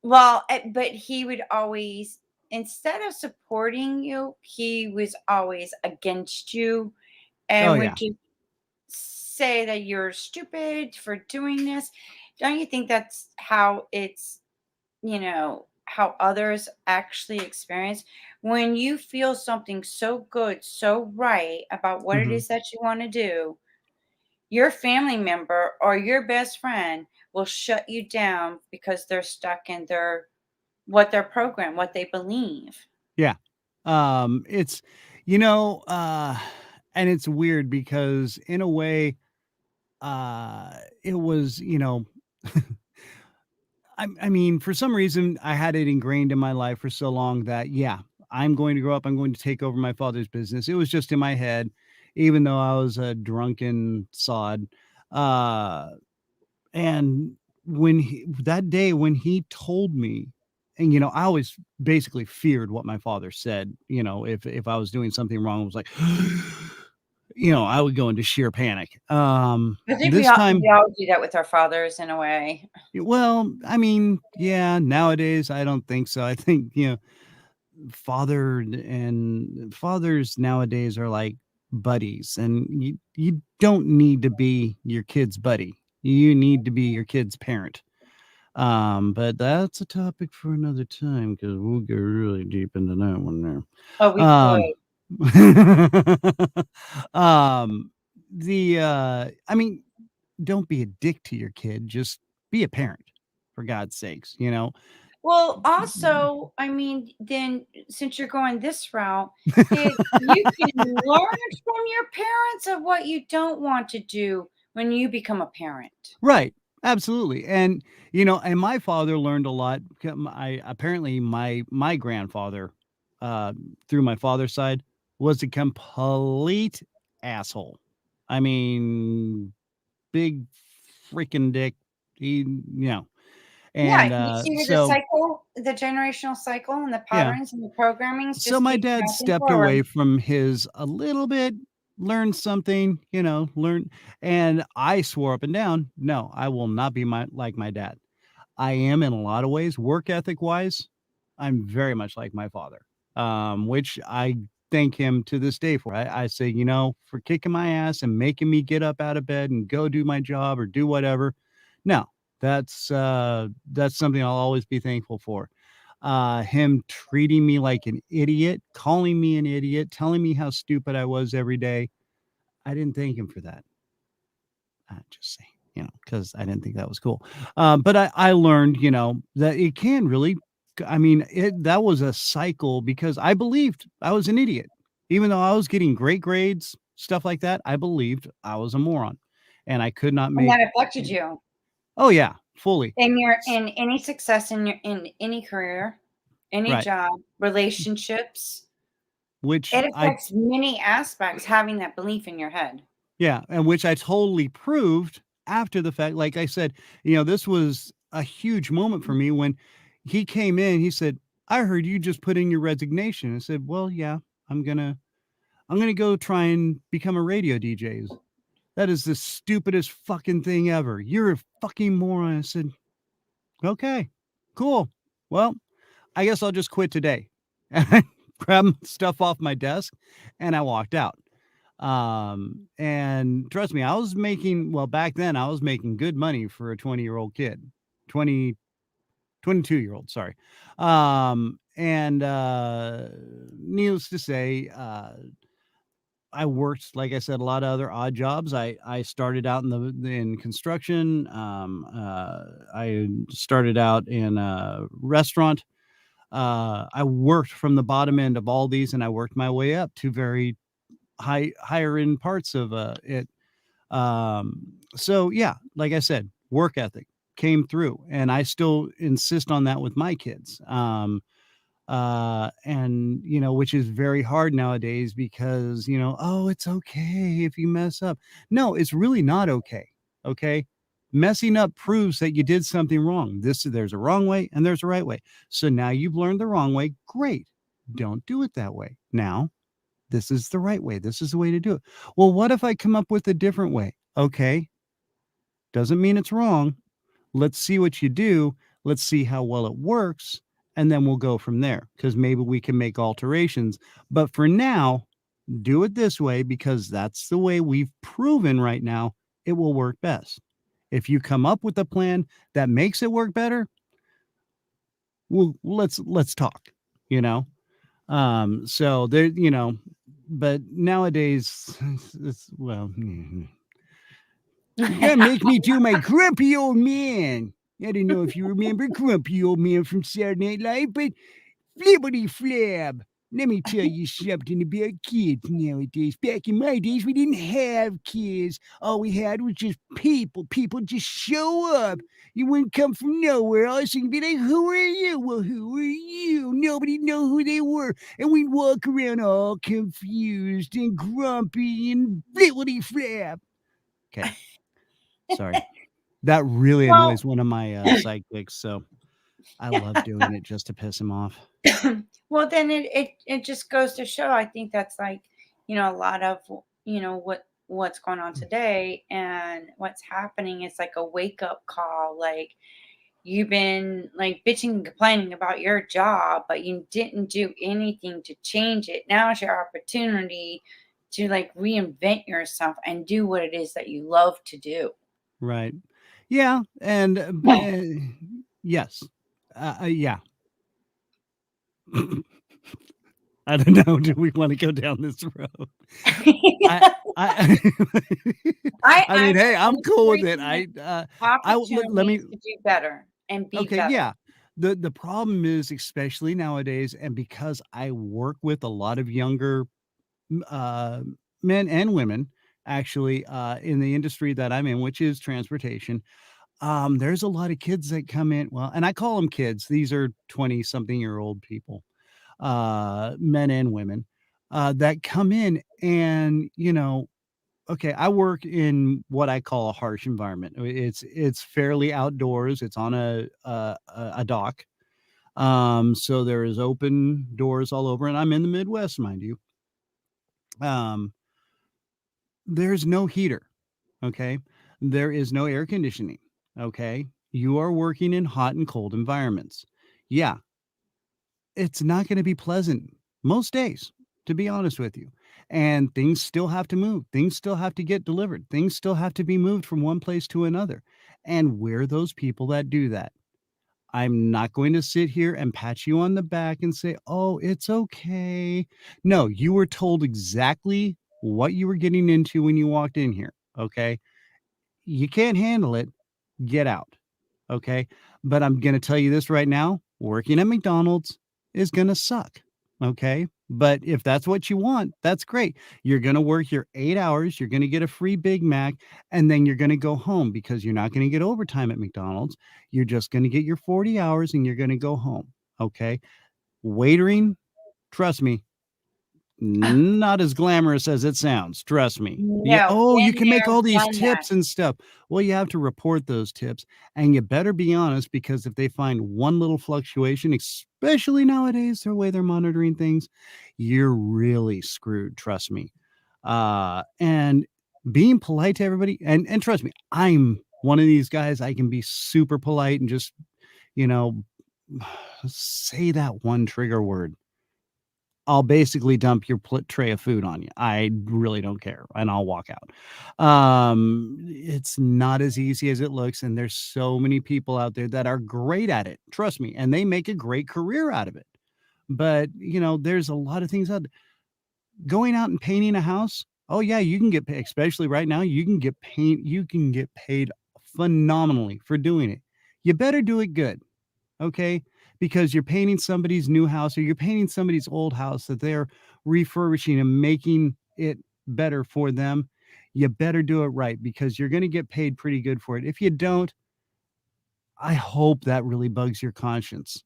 Well, but he would always, instead of supporting you, he was always against you oh and would yeah, just say that you're stupid for doing this. Don't you think that's how how others actually experience when you feel something so good, so right about what it hmm is that you want to do? Your family member or your best friend will shut you down because they're stuck in their program, what they believe. yeah. It's and it's weird because in a way, it was I mean, for some reason, I had it ingrained in my life for so long that, yeah, I'm going to grow up. I'm going to take over my father's business. It was just in my head, even though I was a drunken sod. Uh, and that day when he told me, and I always basically feared what my father said. If I was doing something wrong, it was like, I would go into sheer panic. I think we This all time, we all do that with our fathers in a way. well, I mean, yeah, nowadays I don't think so. I think, fathers nowadays are like buddies, and you don't need to be your kid's buddy. You need to be your kid's parent. But that's a topic for another time because we'll get really deep into that one there. Oh, we Um, could. um, I mean, don't be a dick to your kid. Just be a parent, for God's sakes. Well, also, I mean, then since you're going this route, you can learn from your parents of what you don't want to do when you become a parent. Right. Absolutely. And my father learned a lot. I apparently my grandfather, uh, through my father's side, was a complete asshole. I mean, big freaking dick. He, Yeah, and you see where the so cycle, the generational cycle and the yeah. patterns and the programmings So just my keep dad passing stepped forward. away from his a little bit, learned something, and I swore up and down, no, I will not be like my dad. I am in a lot of ways, work ethic wise, I'm very much like my father, which I thank him to this day for. I say, for kicking my ass and making me get up out of bed and go do my job or do whatever. No, that's something I'll always be thankful for. Him treating me like an idiot, calling me an idiot, telling me how stupid I was every day. I didn't thank him for that. Just saying, because I didn't think that was cool. But I learned, that it can really, I mean, that was a cycle because I believed I was an idiot. Even though I was getting great grades, stuff like that, I believed I was a moron and I could not And make, that affected you oh, yeah, fully. in your S- in any success in any career, any Right. job, relationships. Which It I, affects many aspects having that belief in your head. yeah, and which I totally proved after the fact, like I said, this was a huge moment for me when he came in. He said, "I heard you just put in your resignation." I said, "Well, yeah, I'm gonna I'm gonna go try and become a radio DJ. That is the stupidest fucking thing ever. You're a fucking moron." I said, "Okay, cool. Well, I guess I'll just quit today." And I grabbed stuff off my desk and I walked out. And trust me, I was making, well, back then I was making good money for a 20-year-old kid, 20, 22-year-old, sorry. And needless to say, I worked, like I said, a lot of other odd jobs. I started out in construction. I started out in a restaurant. I worked from the bottom end of all these, and I worked my way up to very higher end parts of it. So yeah, like I said, work ethic came through, and I still insist on that with my kids. And which is very hard nowadays because oh, it's okay if you mess up. No, it's really not okay. Okay, messing up proves that you did something wrong. There's a wrong way and there's a right way. So now you've learned the wrong way. Great, don't do it that way. Now this is the right way. This is the way to do it. Well, what if I come up with a different way? Okay, doesn't mean it's wrong. Let's see what you do. Let's see how well it works. And then we'll go from there because maybe we can make alterations. But for now, do it this way because that's the way we've proven right now it will work best. If you come up with a plan that makes it work better, well, let's talk, you know? So there, but nowadays, well, you gotta make me do my grumpy old man. I don't know if you remember Grumpy Old Man from Saturday Night Live, but flippity flab. Let me tell you something about kids nowadays. Back in my days, we didn't have kids. All we had was just people. People just show up. You wouldn't come from nowhere. All of a sudden, be like, "Who are you?" "Well, who are you?" Nobody know who they were. And we'd walk around all confused and grumpy and flippity flab. Okay, sorry. That really Well, annoys one of my sidekicks, so I love doing it just to piss him off. well, then it just goes to show. I think that's like, a lot of what's going on today and what's happening is like a wake up call. Like you've been like bitching and complaining about your job, but you didn't do anything to change it. Now is your opportunity to like reinvent yourself and do what it is that you love to do. Right. Yeah, and yes. Yeah. I don't know. Do we want to go down this road? I I I I mean, hey, I'm actually cool with agree it. with Let me opportunities to do better and be okay, better. yeah. The problem is, especially nowadays, and because I work with a lot of younger uh, men and women, actually, in the industry that I'm in, which is transportation. There's a lot of kids that come in. Well, and I call them kids. These are 20-something-year-old people, men and women, that come in and, okay, I work in what I call a harsh environment. It's fairly outdoors. It's on a dock. So there is open doors all over, and I'm in the Midwest, mind you. Um, there's no heater. Okay. There is no air conditioning. Okay. You are working in hot and cold environments. Yeah, it's not going to be pleasant most days, to be honest with you. And things still have to move. Things still have to get delivered. Things still have to be moved from one place to another. And we're those people that do that. I'm not going to sit here and pat you on the back and say, "Oh, it's okay." No, you were told exactly what you were getting into when you walked in here. Okay. You can't handle it, get out. Okay. But I'm going to tell you this right now, working at McDonald's is going to suck. Okay. But if that's what you want, that's great. You're going to work your 8 hours. You're going to get a free Big Mac, and then you're going to go home because you're not going to get overtime at McDonald's. You're just going to get your 40 hours and you're going to go home. Okay. Waitering, trust me, Not as glamorous as it sounds, trust me. Yeah, No, oh, you been can make there, all these done that. tips and stuff. Well, you have to report those tips, and you better be honest, because if they find one little fluctuation, especially nowadays, the way they're monitoring things, you're really screwed, trust me. And being polite to everybody, and trust me, I'm one of these guys, I can be super polite and just, you know, say that one trigger word. I'll basically dump your tray of food on you. I really don't care, and I'll walk out. It's not as easy as it looks, and there's so many people out there that are great at it. Trust me, and they make a great career out of it. But there's a lot of things out going out and painting a house. Oh yeah, you can get paid, especially right now. You can get paid phenomenally for doing it. You better do it good. Okay, because you're painting somebody's new house or you're painting somebody's old house that they're refurbishing and making it better for them. You better do it right because you're going to get paid pretty good for it. If you don't, I hope that really bugs your conscience,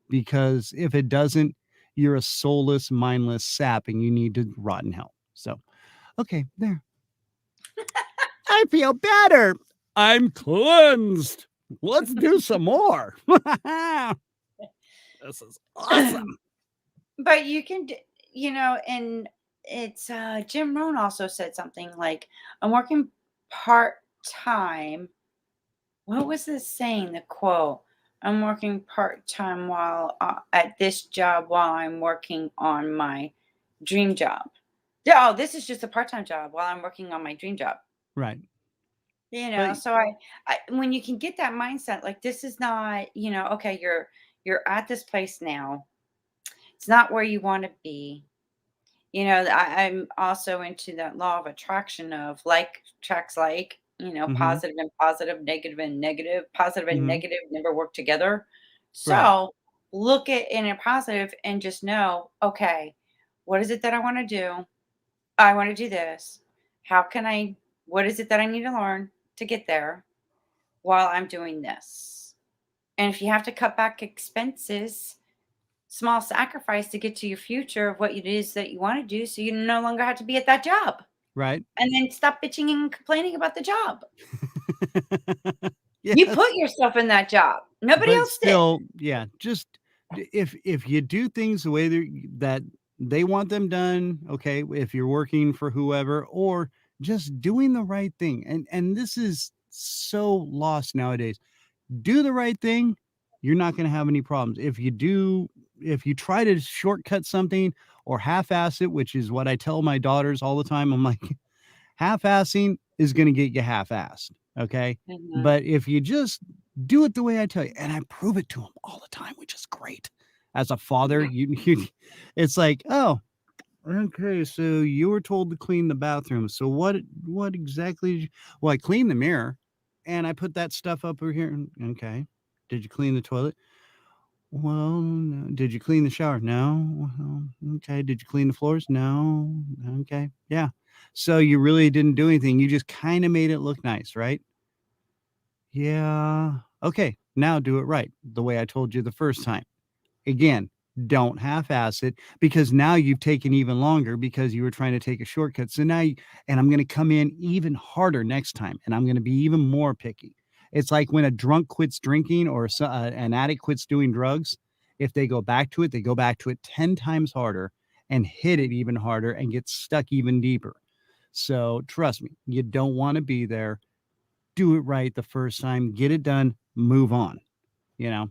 because if it doesn't, you're a soulless, mindless sap and you need to rot in hell. So, okay, there. I feel better. I'm cleansed. Let's do some more. This is awesome. But you can, and it's Jim Rohn also said something like, I'm working part time. What was this saying? The quote: I'm working part time while at this job while I'm working on my dream job. Yeah, oh, this is just a part time job while I'm working on my dream job. Right. But So I when you can get that mindset, like this is not, okay, you're at this place now. It's not where you want to be. I'm also into that law of attraction of like attracts like, mhm, positive and positive, negative and negative, positive and mhm, negative never work together. right, So look at in a positive and just know, okay, what is it that I want to do? I want to do this. How can I, what is it that I need to learn to get there while I'm doing this? And if you have to cut back expenses, small sacrifice to get to your future of what it is that you want to do so you no longer have to be at that job. right. And then stop bitching and complaining about the job. You Yes, put yourself in that job. Nobody but else did. still, yeah, just if you do things the way that they want them done, okay, if you're working for whoever, or just doing the right thing. And this is so lost nowadays. Do the right thing, you're not going to have any problems. If you try to shortcut something or half-ass it, which is what I tell my daughters all the time, I'm like, half-assing is going to get you half-assed. Okay. Mhm. But if you just do it the way I tell you, and I prove it to them all the time, which is great. As a father, it's like, oh, okay, so you were told to clean the bathroom. So what exactly well, I cleaned the mirror and I put that stuff up over here. Okay. Did you clean the toilet? Well, no. Did you clean the shower? No. Well, okay. Did you clean the floors? No. Okay. Yeah. So you really didn't do anything. You just kind of made it look nice, right? Yeah. Okay. Now do it right, the way I told you the first time. Again, don't half-ass it, because now you've taken even longer because you were trying to take a shortcut. So now and I'm going to come in even harder next time, and I'm going to be even more picky. It's like when a drunk quits drinking or an addict quits doing drugs. If they go back to it, they go back to it 10 times harder and hit it even harder and get stuck even deeper. So trust me, you don't want to be there. Do it right the first time, get it done, move on. You know,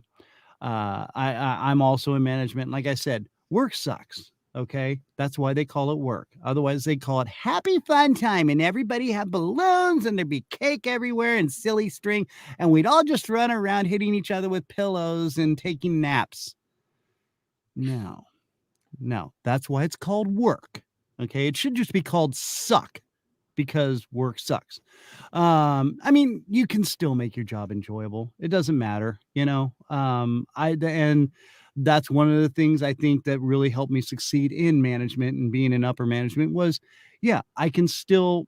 I'm also in management. Like I said, work sucks. Okay, that's why they call it work. Otherwise, they call it happy fun time, and everybody have balloons, and there'd be cake everywhere and silly string, and we'd all just run around hitting each other with pillows and taking naps. No, no, that's why it's called work. Okay, it should just be called suck, because work sucks. I mean, you can still make your job enjoyable. It doesn't matter, and that's one of the things I think that really helped me succeed in management and being in upper management was, yeah, I can still,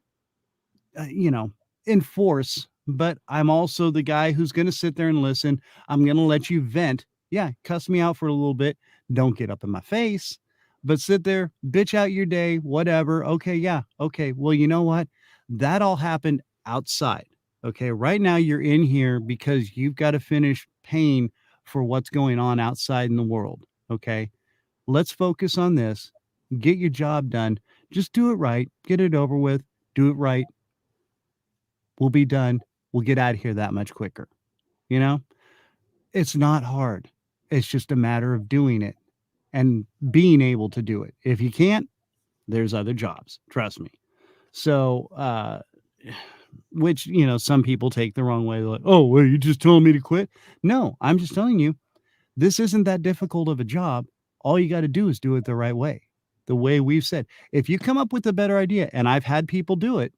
uh, you know, enforce, but I'm also the guy who's going to sit there and listen. I'm going to let you vent. Yeah, cuss me out for a little bit. Don't get up in my face, but sit there, bitch out your day, whatever. Okay, yeah. Okay. Well, you know what? That all happened outside. Okay. Right now you're in here because you've got to finish paying for what's going on outside in the world. Okay. Let's focus on this. Get your job done. Just do it right. Get it over with. Do it right. We'll be done. We'll get out of here that much quicker. You know, it's not hard. It's just a matter of doing it and being able to do it. If you can't, there's other jobs. Trust me. So, which, you know, some people take the wrong way. Like, oh, well, you just telling me to quit? No, I'm just telling you, this isn't that difficult of a job. All you got to do is do it the right way. The way we've said, if you come up with a better idea, and I've had people do it,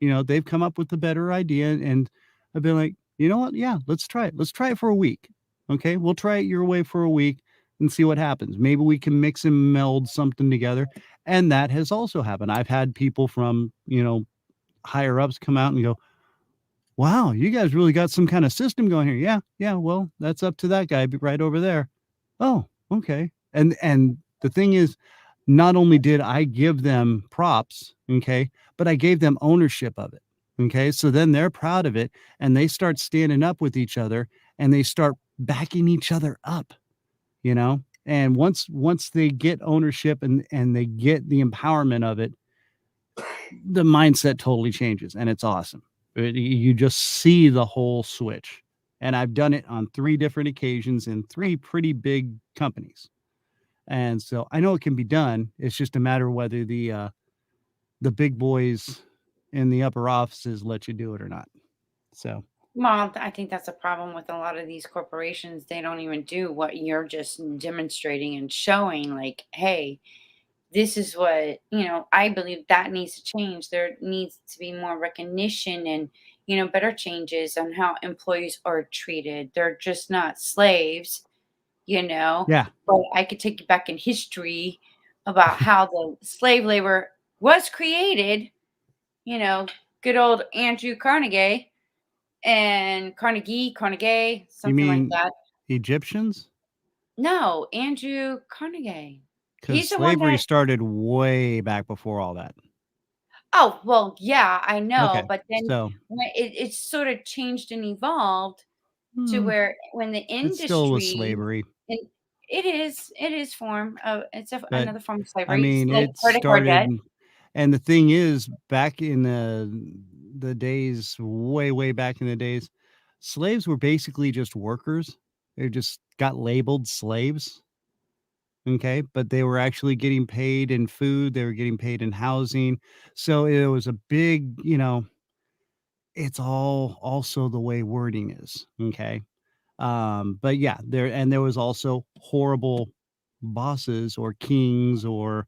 you know, they've come up with a better idea and I've been like, you know what? Yeah, let's try it. Let's try it for a week. Okay. We'll try it your way for a week and see what happens. Maybe we can mix and meld something together. And that has also happened. I've had people from, you know, higher ups come out and go, wow, you guys really got some kind of system going here. Yeah. Yeah. Well, that's up to that guy right over there. Oh, okay. And the thing is, not only did I give them props, okay, but I gave them ownership of it. Okay. So then they're proud of it and they start standing up with each other and they start backing each other up, you know. And once they get ownership and they get the empowerment of it, the mindset totally changes and it's awesome. You just see the whole switch. And I've done it on 3 different occasions in 3 pretty big companies. And so I know it can be done. It's just a matter of whether the big boys in the upper offices let you do it or not. So, Well, I think that's a problem with a lot of these corporations. They don't even do what you're just demonstrating and showing, like, hey, this is what, I believe that needs to change. There needs to be more recognition and, better changes on how employees are treated. They're just not slaves, you know. yeah. But I could take you back in history about how the slave labor was created, you know, good old Andrew Carnegie, You something like mean that. Egyptians? No, Andrew Carnegie. Because He's the one slavery that. started way back before all that. Oh, well, yeah, I know, Okay. but then So, when it sort of changed and evolved to hmm, where when the it still was industry slavery. and it is form of it's But another form of I slavery. It's mean, like it credit card started, debt. and the thing is, back in the days, way, way back in the days, slaves were basically just workers. They just got labeled slaves. Okay. But they were actually getting paid in food, they were getting paid in housing. So it was a big, you know, it's all also the way wording is. Okay. But yeah, there was also horrible bosses or kings or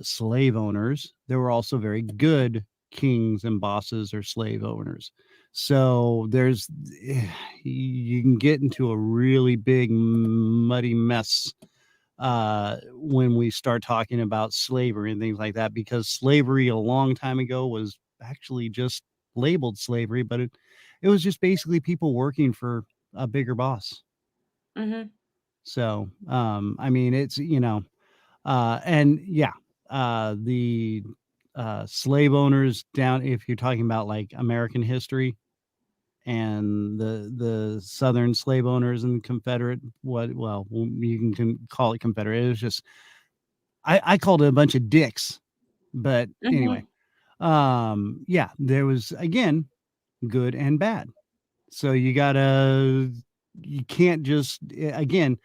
slave owners. There were also very good kings and bosses or slave owners. So you can get into a really big muddy mess when we start talking about slavery and things like that, because slavery a long time ago was actually just labeled slavery, but it was just basically people working for a bigger boss. Mhm. So, I mean, it's, you know, and yeah, the slave owners down, if you're talking about like American history and the Southern slave owners and Confederate, well, you can call it Confederate. It was just, I called it a bunch of dicks, but anyway, Mhm. yeah, there was again good and bad. So you can't just again,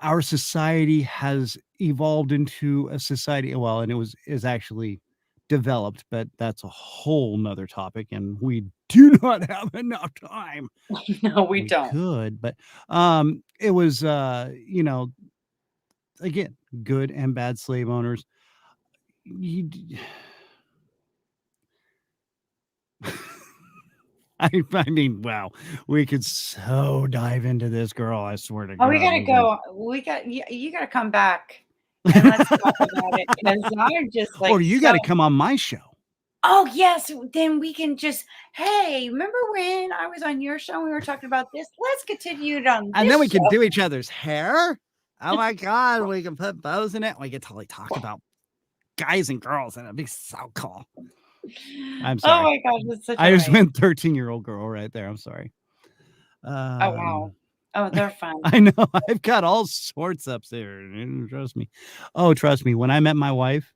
our society has evolved into a society, well, and is actually developed, but that's a whole nother topic, and we do not have enough time. No, we We don't. could, but it was you know, again, good and bad slave owners. You, I mean, wow, we could so dive into this, girl. I swear to Oh, we God, gotta we can. go. You gotta come back and let's talk about it because I'm just Or like you so. got to come on my show. Oh yes, then we can just. Hey, remember when I was on your show and we were talking about this? Let's continue it on And then we this can show. do each other's hair. Oh my God, we can put bows in it. We get to like talk about guys and girls, and it'd be so cool. I'm Oh sorry. my gosh, that's such I a just way. went 13-year-old girl right there. I'm sorry. Oh wow. Oh, they're fun. I know I've got all sorts up there. Trust me. Oh, trust me. When I met my wife,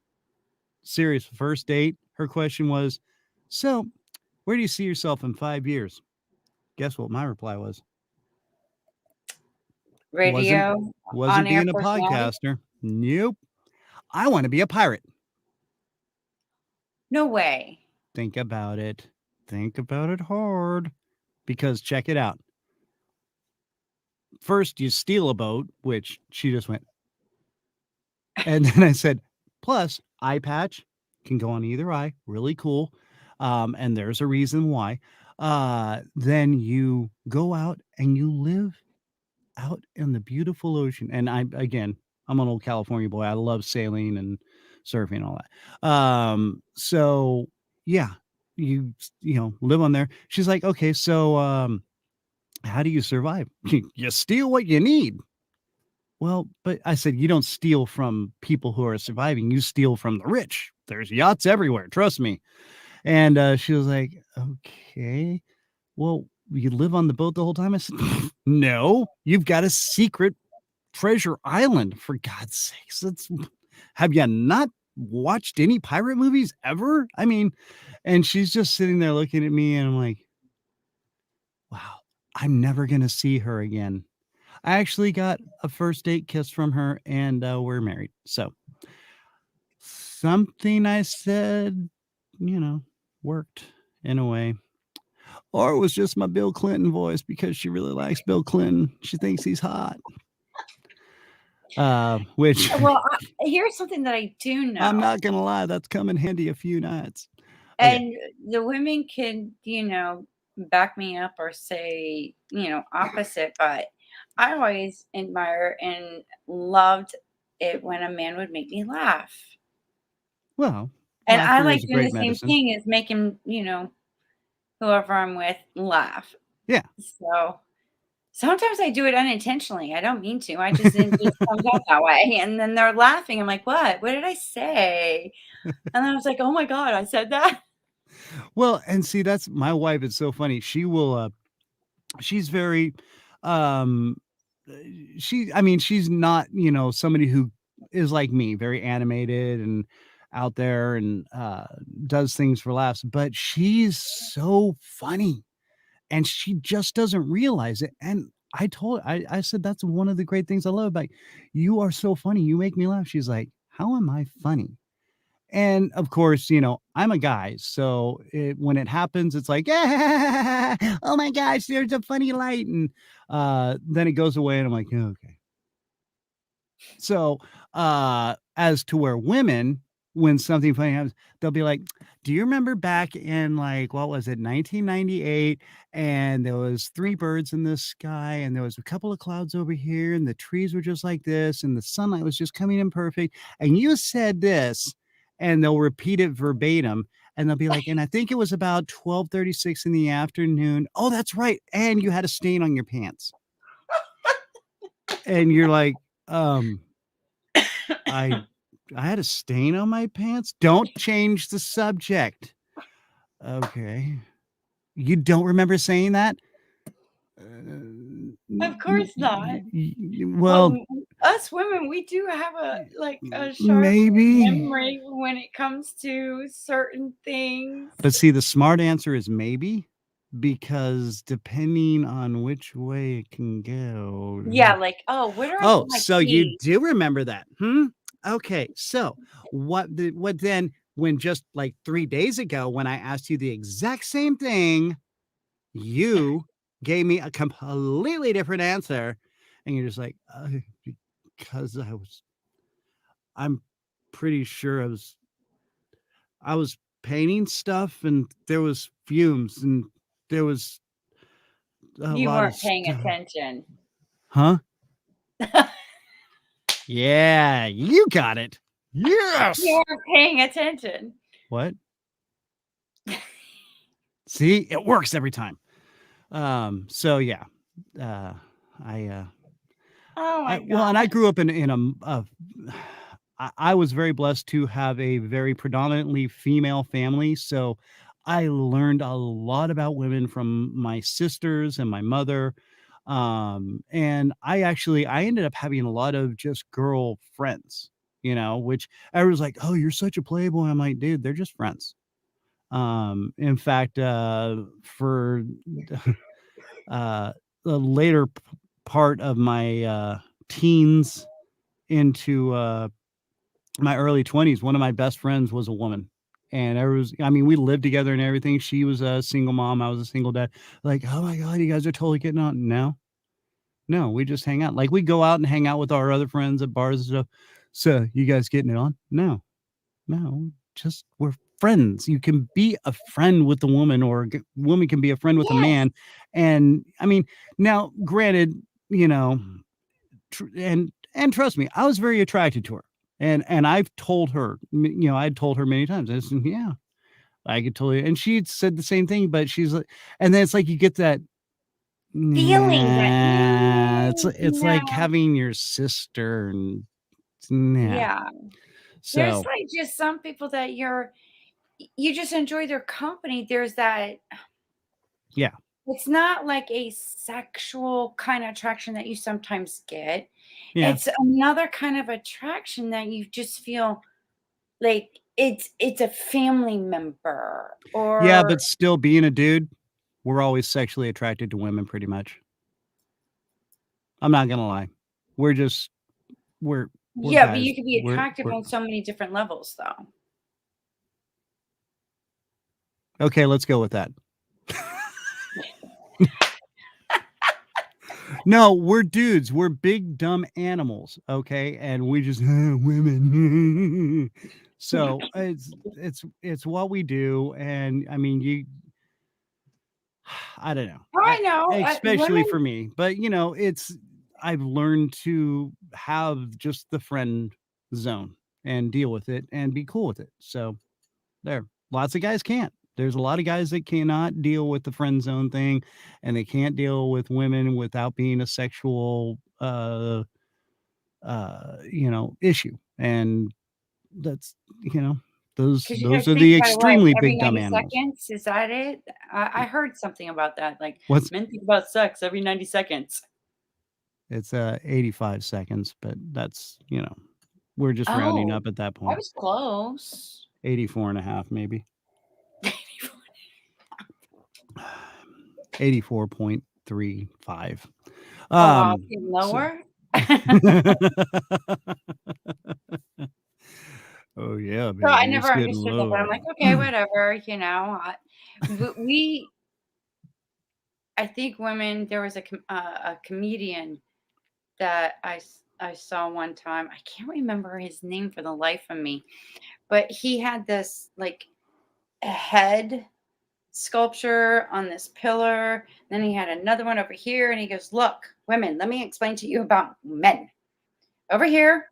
serious first date, her question was, "So, where do you see yourself in 5 years?" Guess what my reply was? Wasn't Radio, on wasn't air being a personality? podcaster. Nope. I want to be a pirate. No way. Think about it. Think about it hard. Because check it out. First, you steal a boat, which she just went. And then I said, plus eye patch can go on either eye. Really cool. And there's a reason why. Then you go out and you live out in the beautiful ocean. And I'm an old California boy. I love sailing and surfing and all that. So yeah, live on there. She's like, okay, so how do you survive? You steal what you need. Well, but I said, you don't steal from people who are surviving. You steal from the rich. There's yachts everywhere. Trust me. And she was like, okay, well, you live on the boat the whole time. I said, no, you've got a secret treasure island, for God's sakes. Have you not watched any pirate movies ever? I mean, and she's just sitting there looking at me, and I'm like, wow, I'm never going to see her again. I actually got a first date kiss from her, and we're married. So something I said, worked in a way. Or it was just my Bill Clinton voice because she really likes Bill Clinton. She thinks he's hot. Which Well, here's something that I do know. I'm not gonna lie, that's come in handy a few nights. Okay. And the women can, back me up or say, opposite, but I always admire and loved it when a man would make me laugh. Well, And I laughter like is doing the great same medicine. thing as making, whoever I'm with laugh. Yeah. So sometimes I do it unintentionally. I don't mean to. It just comes out that way. And then they're laughing. I'm like, what? What did I say? And then I was like, oh my God, I said that. Well, and see, that's my wife is so funny. She will she's very um she's not, somebody who is like me, very animated and out there and does things for laughs, but she's so funny. And she just doesn't realize it. And I said, that's one of the great things I love about you. You are so funny. You make me laugh. She's like, how am I funny? And of course, I'm a guy. So when it happens, it's like, yeah, oh my gosh, there's a funny light. And then it goes away and I'm like, okay. So as to where women, when something funny happens, they'll be like, do you remember back in like, what was it, 1998? And there was three birds in the sky, and there was a couple of clouds over here, and the trees were just like this, and the sunlight was just coming in perfect. And you said this, and they'll repeat it verbatim. And they'll be like, and I think it was about 12:36 in the afternoon. Oh, that's right. And you had a stain on your pants. And you're like, I had a stain on my pants. Don't change the subject. Okay. You don't remember saying that? Of course not. Well, us women, we do have a sharp maybe. memory when it comes to certain things. But see, the smart answer is maybe, because depending on which way it can go. Yeah, like, where do I put my so you keys? do remember that? Okay. So what then, when just like 3 days ago, when I asked you the exact same thing, you gave me a completely different answer, and you're just like, because I'm pretty sure I was painting stuff, and there was fumes, and there was a You lot of weren't paying stuff. attention. Huh? Yeah, you got it. Yes. You weren't paying attention. What? See, it works every time. So yeah, Oh my And I God. grew up in I was very blessed to have a very predominantly female family, so I learned a lot about women from my sisters and my mother. And I ended up having a lot of just girl friends, which I was like, "Oh, you're such a playboy." I'm like, "Dude, they're just friends." In fact, for uh, the later part of my teens into my early 20s, one of my best friends was a woman. And I mean, we lived together and everything. She was a single mom. I was a single dad. Like, oh my God, you guys are totally getting on. No, no, we just hang out. Like, we go out and hang out with our other friends at bars and stuff. So, you guys getting it on? No, no, just we're friends. You can be a friend with a woman, or a woman can be a friend with a Yes. man. And I mean, now, granted, you know, and trust me, I was very attracted to her. And I've told her, I'd told her many times. I said, yeah, I could totally. And she'd said the same thing, but she's like, and then it's like you get that. Feeling that, Nah, it's no. like having your sister, and nah. Yeah. There's So like just some people that you just enjoy their company. There's that, yeah, it's not like a sexual kind of attraction that you sometimes get. yeah, It's another kind of attraction that you just feel like it's a family member yeah, or but still being a dude, we're always sexually attracted to women, pretty much. I'm not gonna lie. We're just we're yeah, but guys. you can be attractive We're on so many different levels though. okay. Let's go with that. No, we're dudes. We're big dumb animals, okay? And we just women. So it's what we do, and I mean I don't know. I know, Especially women for me, but I've learned to have just the friend zone and deal with it and be cool with it. So there, lots of guys can't. There's a lot of guys that cannot deal with the friend zone thing, and they can't deal with women without being a sexual, issue. And that's, you know, those 'cause you those guys are think the about it, what, extremely every big dumb 90 animals. seconds? Is that it? I heard something about that, like, What's men think about sex every 90 seconds. It's 85 seconds, but that's, we're just rounding Oh, up at that I point. was close. 84 and a half, maybe. 84.35. Oh, wow, it's Um, getting so lower? Oh yeah, So I baby, never it's getting understood that, but I'm lower. like, "Okay, whatever," we I think women there was a comedian that I saw one time. I can't remember his name for the life of me, but he had this, like, a head sculpture on this pillar. Then he had another one over here, and he goes, "Look, women, let me explain to you about men. Over here,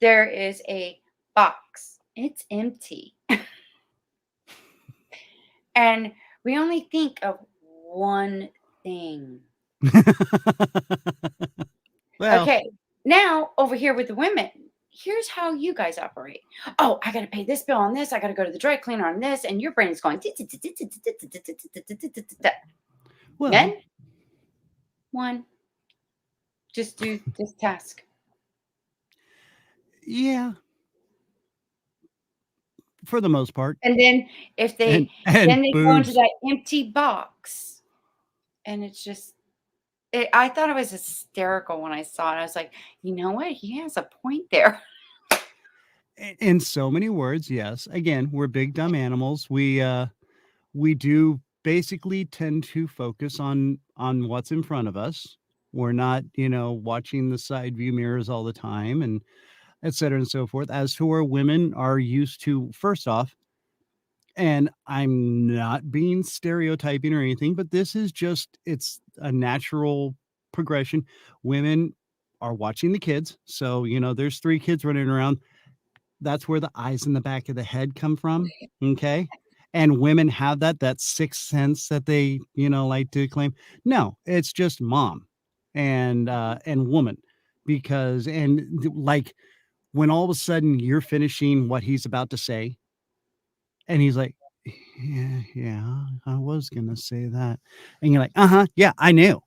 there is a box. It's empty. And we only think of one thing. Well, Okay, now over here with the women, here's how you guys operate. Oh, I got to pay this bill on this. I got to go to the dry cleaner on this. And your brain is going, well, men, one, just do this task. yeah, for the most part. And then if And they and then they go into boobs. that empty box, and it's just I thought it was hysterical when I saw it. I was like, "You know what? He has a point there." In so many words, yes. Again, we're big dumb animals. We do basically tend to focus on what's in front of us. We're not, watching the side view mirrors all the time, and et cetera and so forth. As to where women are used to, first off, and I'm not being stereotyping or anything, but this is just it's a natural progression. Women are watching the kids. So, there's three kids running around. That's where the eyes in the back of the head come from. Okay. And women have that sixth sense that they, like to claim. No, it's just mom and woman. because like when all of a sudden you're finishing what he's about to say, and he's like, yeah, I was gonna say that, and you're like, yeah, I knew,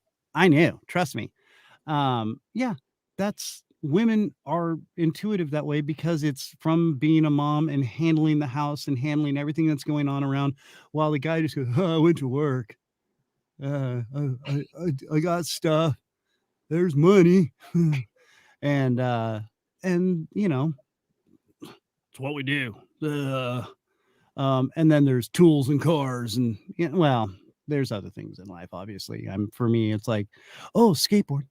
trust me. Yeah, that's women are intuitive that way because it's from being a mom and handling the house and handling everything that's going on around, while the guy just goes, I went to work, I got stuff, there's money, and it's what we do. And then there's tools and cars, and well, there's other things in life, obviously. For me, it's like, oh, skateboard.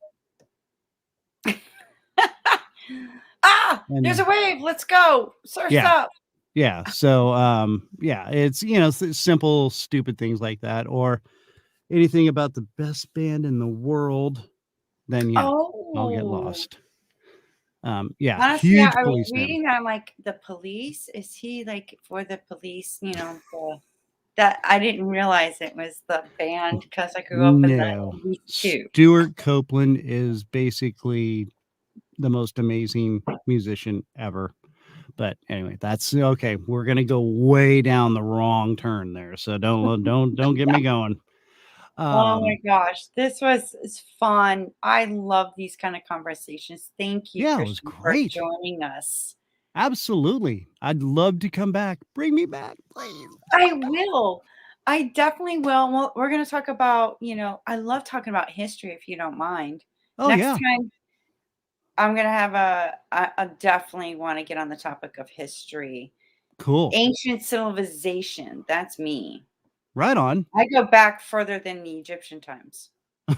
There's a wave. Let's go. Surf's up. Yeah. So, yeah, it's, simple, stupid things like that, or anything about the best band in the world, then yeah, I'll get lost. Yeah, honestly, huge I was police fan. reading on like the police. Is he like for the police? That I didn't realize it was the band because I grew up in the 80s too. Stuart Copeland is basically the most amazing musician ever. But anyway, that's okay. We're gonna go way down the wrong turn there, so don't get me going. Oh my gosh, it's fun. I love these kind of conversations. Thank you, Yeah, it was Kristian, great. for joining us. Absolutely, I'd love to come back. Bring me back, please. I will. I definitely will. Well, we're going to talk about, I love talking about history if you don't mind. Oh, Next yeah. time, I'm going to have I definitely want to get on the topic of history. Cool. Ancient civilization. That's me. Right on. I go back further than the Egyptian times.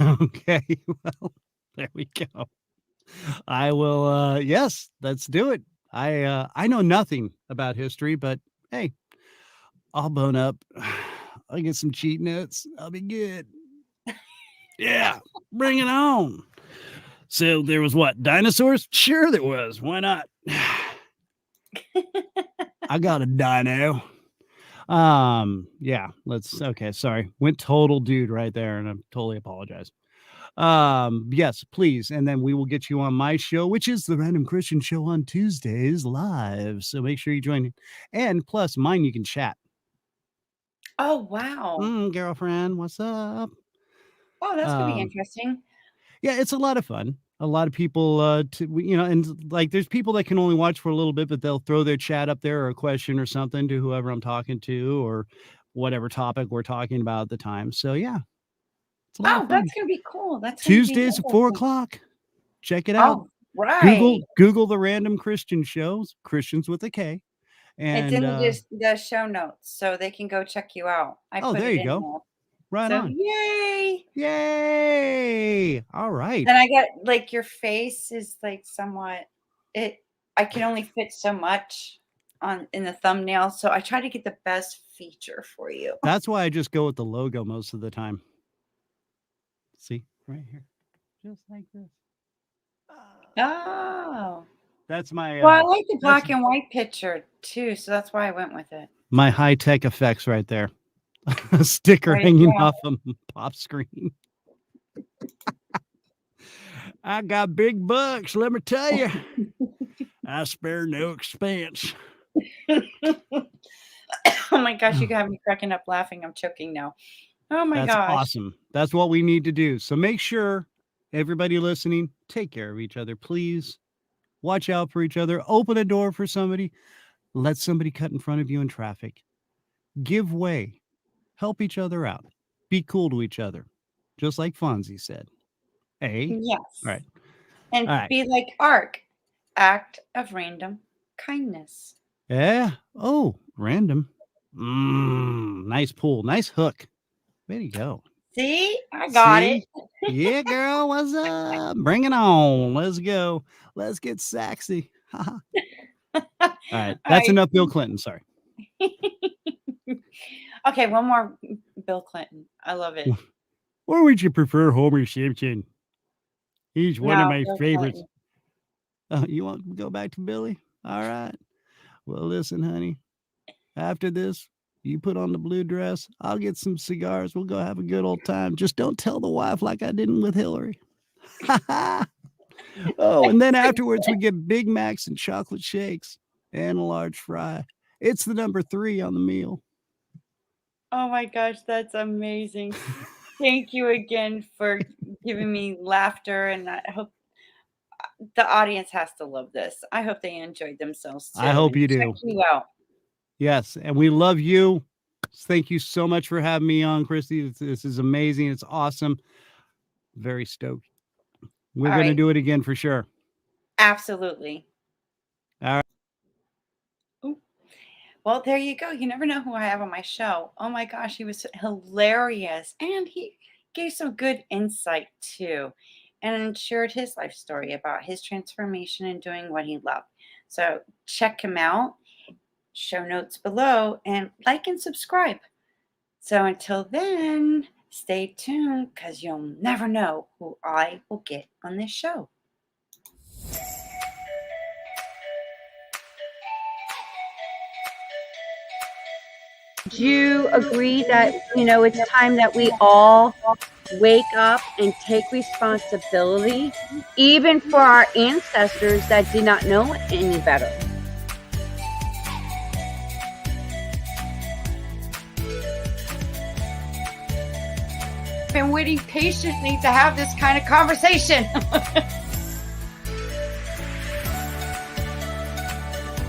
Okay. Well, there we go. I will, yes, let's do it. I know nothing about history, but hey, I'll bone up. I'll get some cheat notes. I'll be good. Yeah, bring it on. So there was what? Dinosaurs? Sure there was. Why not? I got a dino. Yeah, okay, sorry. Went total dude right there, and I totally apologize. Yes, please. And then we will get you on my show, which is the Random Kristian Show on Tuesdays live. So make sure you join. And plus mine, you can chat. Oh, wow. Girlfriend, what's up? Oh, that's going to be interesting. Yeah, it's a lot of fun. A lot of people, and like there's people that can only watch for a little bit, but they'll throw their chat up there or a question or something to whoever I'm talking to or whatever topic we're talking about at the time. So yeah. Oh, that's going to be cool. That's Tuesdays at 4:00. Check it out. Oh, right. Google the Random Kristian Shows, Kristians with a K. And it's in the show notes, so they can go check you out. There you go. Right on. Yay! All right. And I get like your face is like somewhat I can only fit so much in the thumbnail, so I try to get the best feature for you. That's why I just go with the logo most of the time. See, right here. Just like this. Oh. That's my well, I like the black and white picture too, so that's why I went with it. My high-tech effects right there. A sticker hanging off a pop screen. I got big bucks, let me tell you. I spare no expense. Oh my gosh, you got me cracking up laughing. I'm choking now. Oh my gosh. That's awesome. That's what we need to do. So make sure everybody listening, take care of each other, please. Watch out for each other. Open a door for somebody. Let somebody cut in front of you in traffic. Give way. Help each other out. Be cool to each other. Just like Fonzie said. Yes. Right. And be like Ark. Act of random kindness. Yeah. Oh, random. Nice pull. Nice hook. Way to go. See? I got it. Yeah, girl. What's up? Bring it on. Let's go. Let's get sexy. All right. That's enough Bill Clinton. Sorry. Okay, one more Bill Clinton. I love it. Or would you prefer Homer Simpson? He's one of my favorites. You want to go back to Billy? All right. Well, listen, honey. After this, you put on the blue dress. I'll get some cigars. We'll go have a good old time. Just don't tell the wife like I didn't with Hillary. Oh, and then afterwards we get Big Macs and chocolate shakes and a large fry. It's the number 3 on the meal. Oh my gosh, that's amazing. Thank you again for giving me laughter, and I hope the audience has to love this. I hope they enjoyed themselves too. I hope and you check do. you out. Yes, and we love you. Thank you so much for having me on, Christy. This is amazing. It's awesome. Very stoked. We're All going to right. do it again for sure. Absolutely. All right. Ooh. Well, there you go. You never know who I have on my show. Oh my gosh, he was hilarious. And he gave some good insight too, and shared his life story about his transformation and doing what he loved. So check him out. Show notes below, and like and subscribe. So until then, stay tuned because you'll never know who I will get on this show. Do you agree that, it's time that we all wake up and take responsibility, even for our ancestors that did not know any better? Been waiting patiently to have this kind of conversation.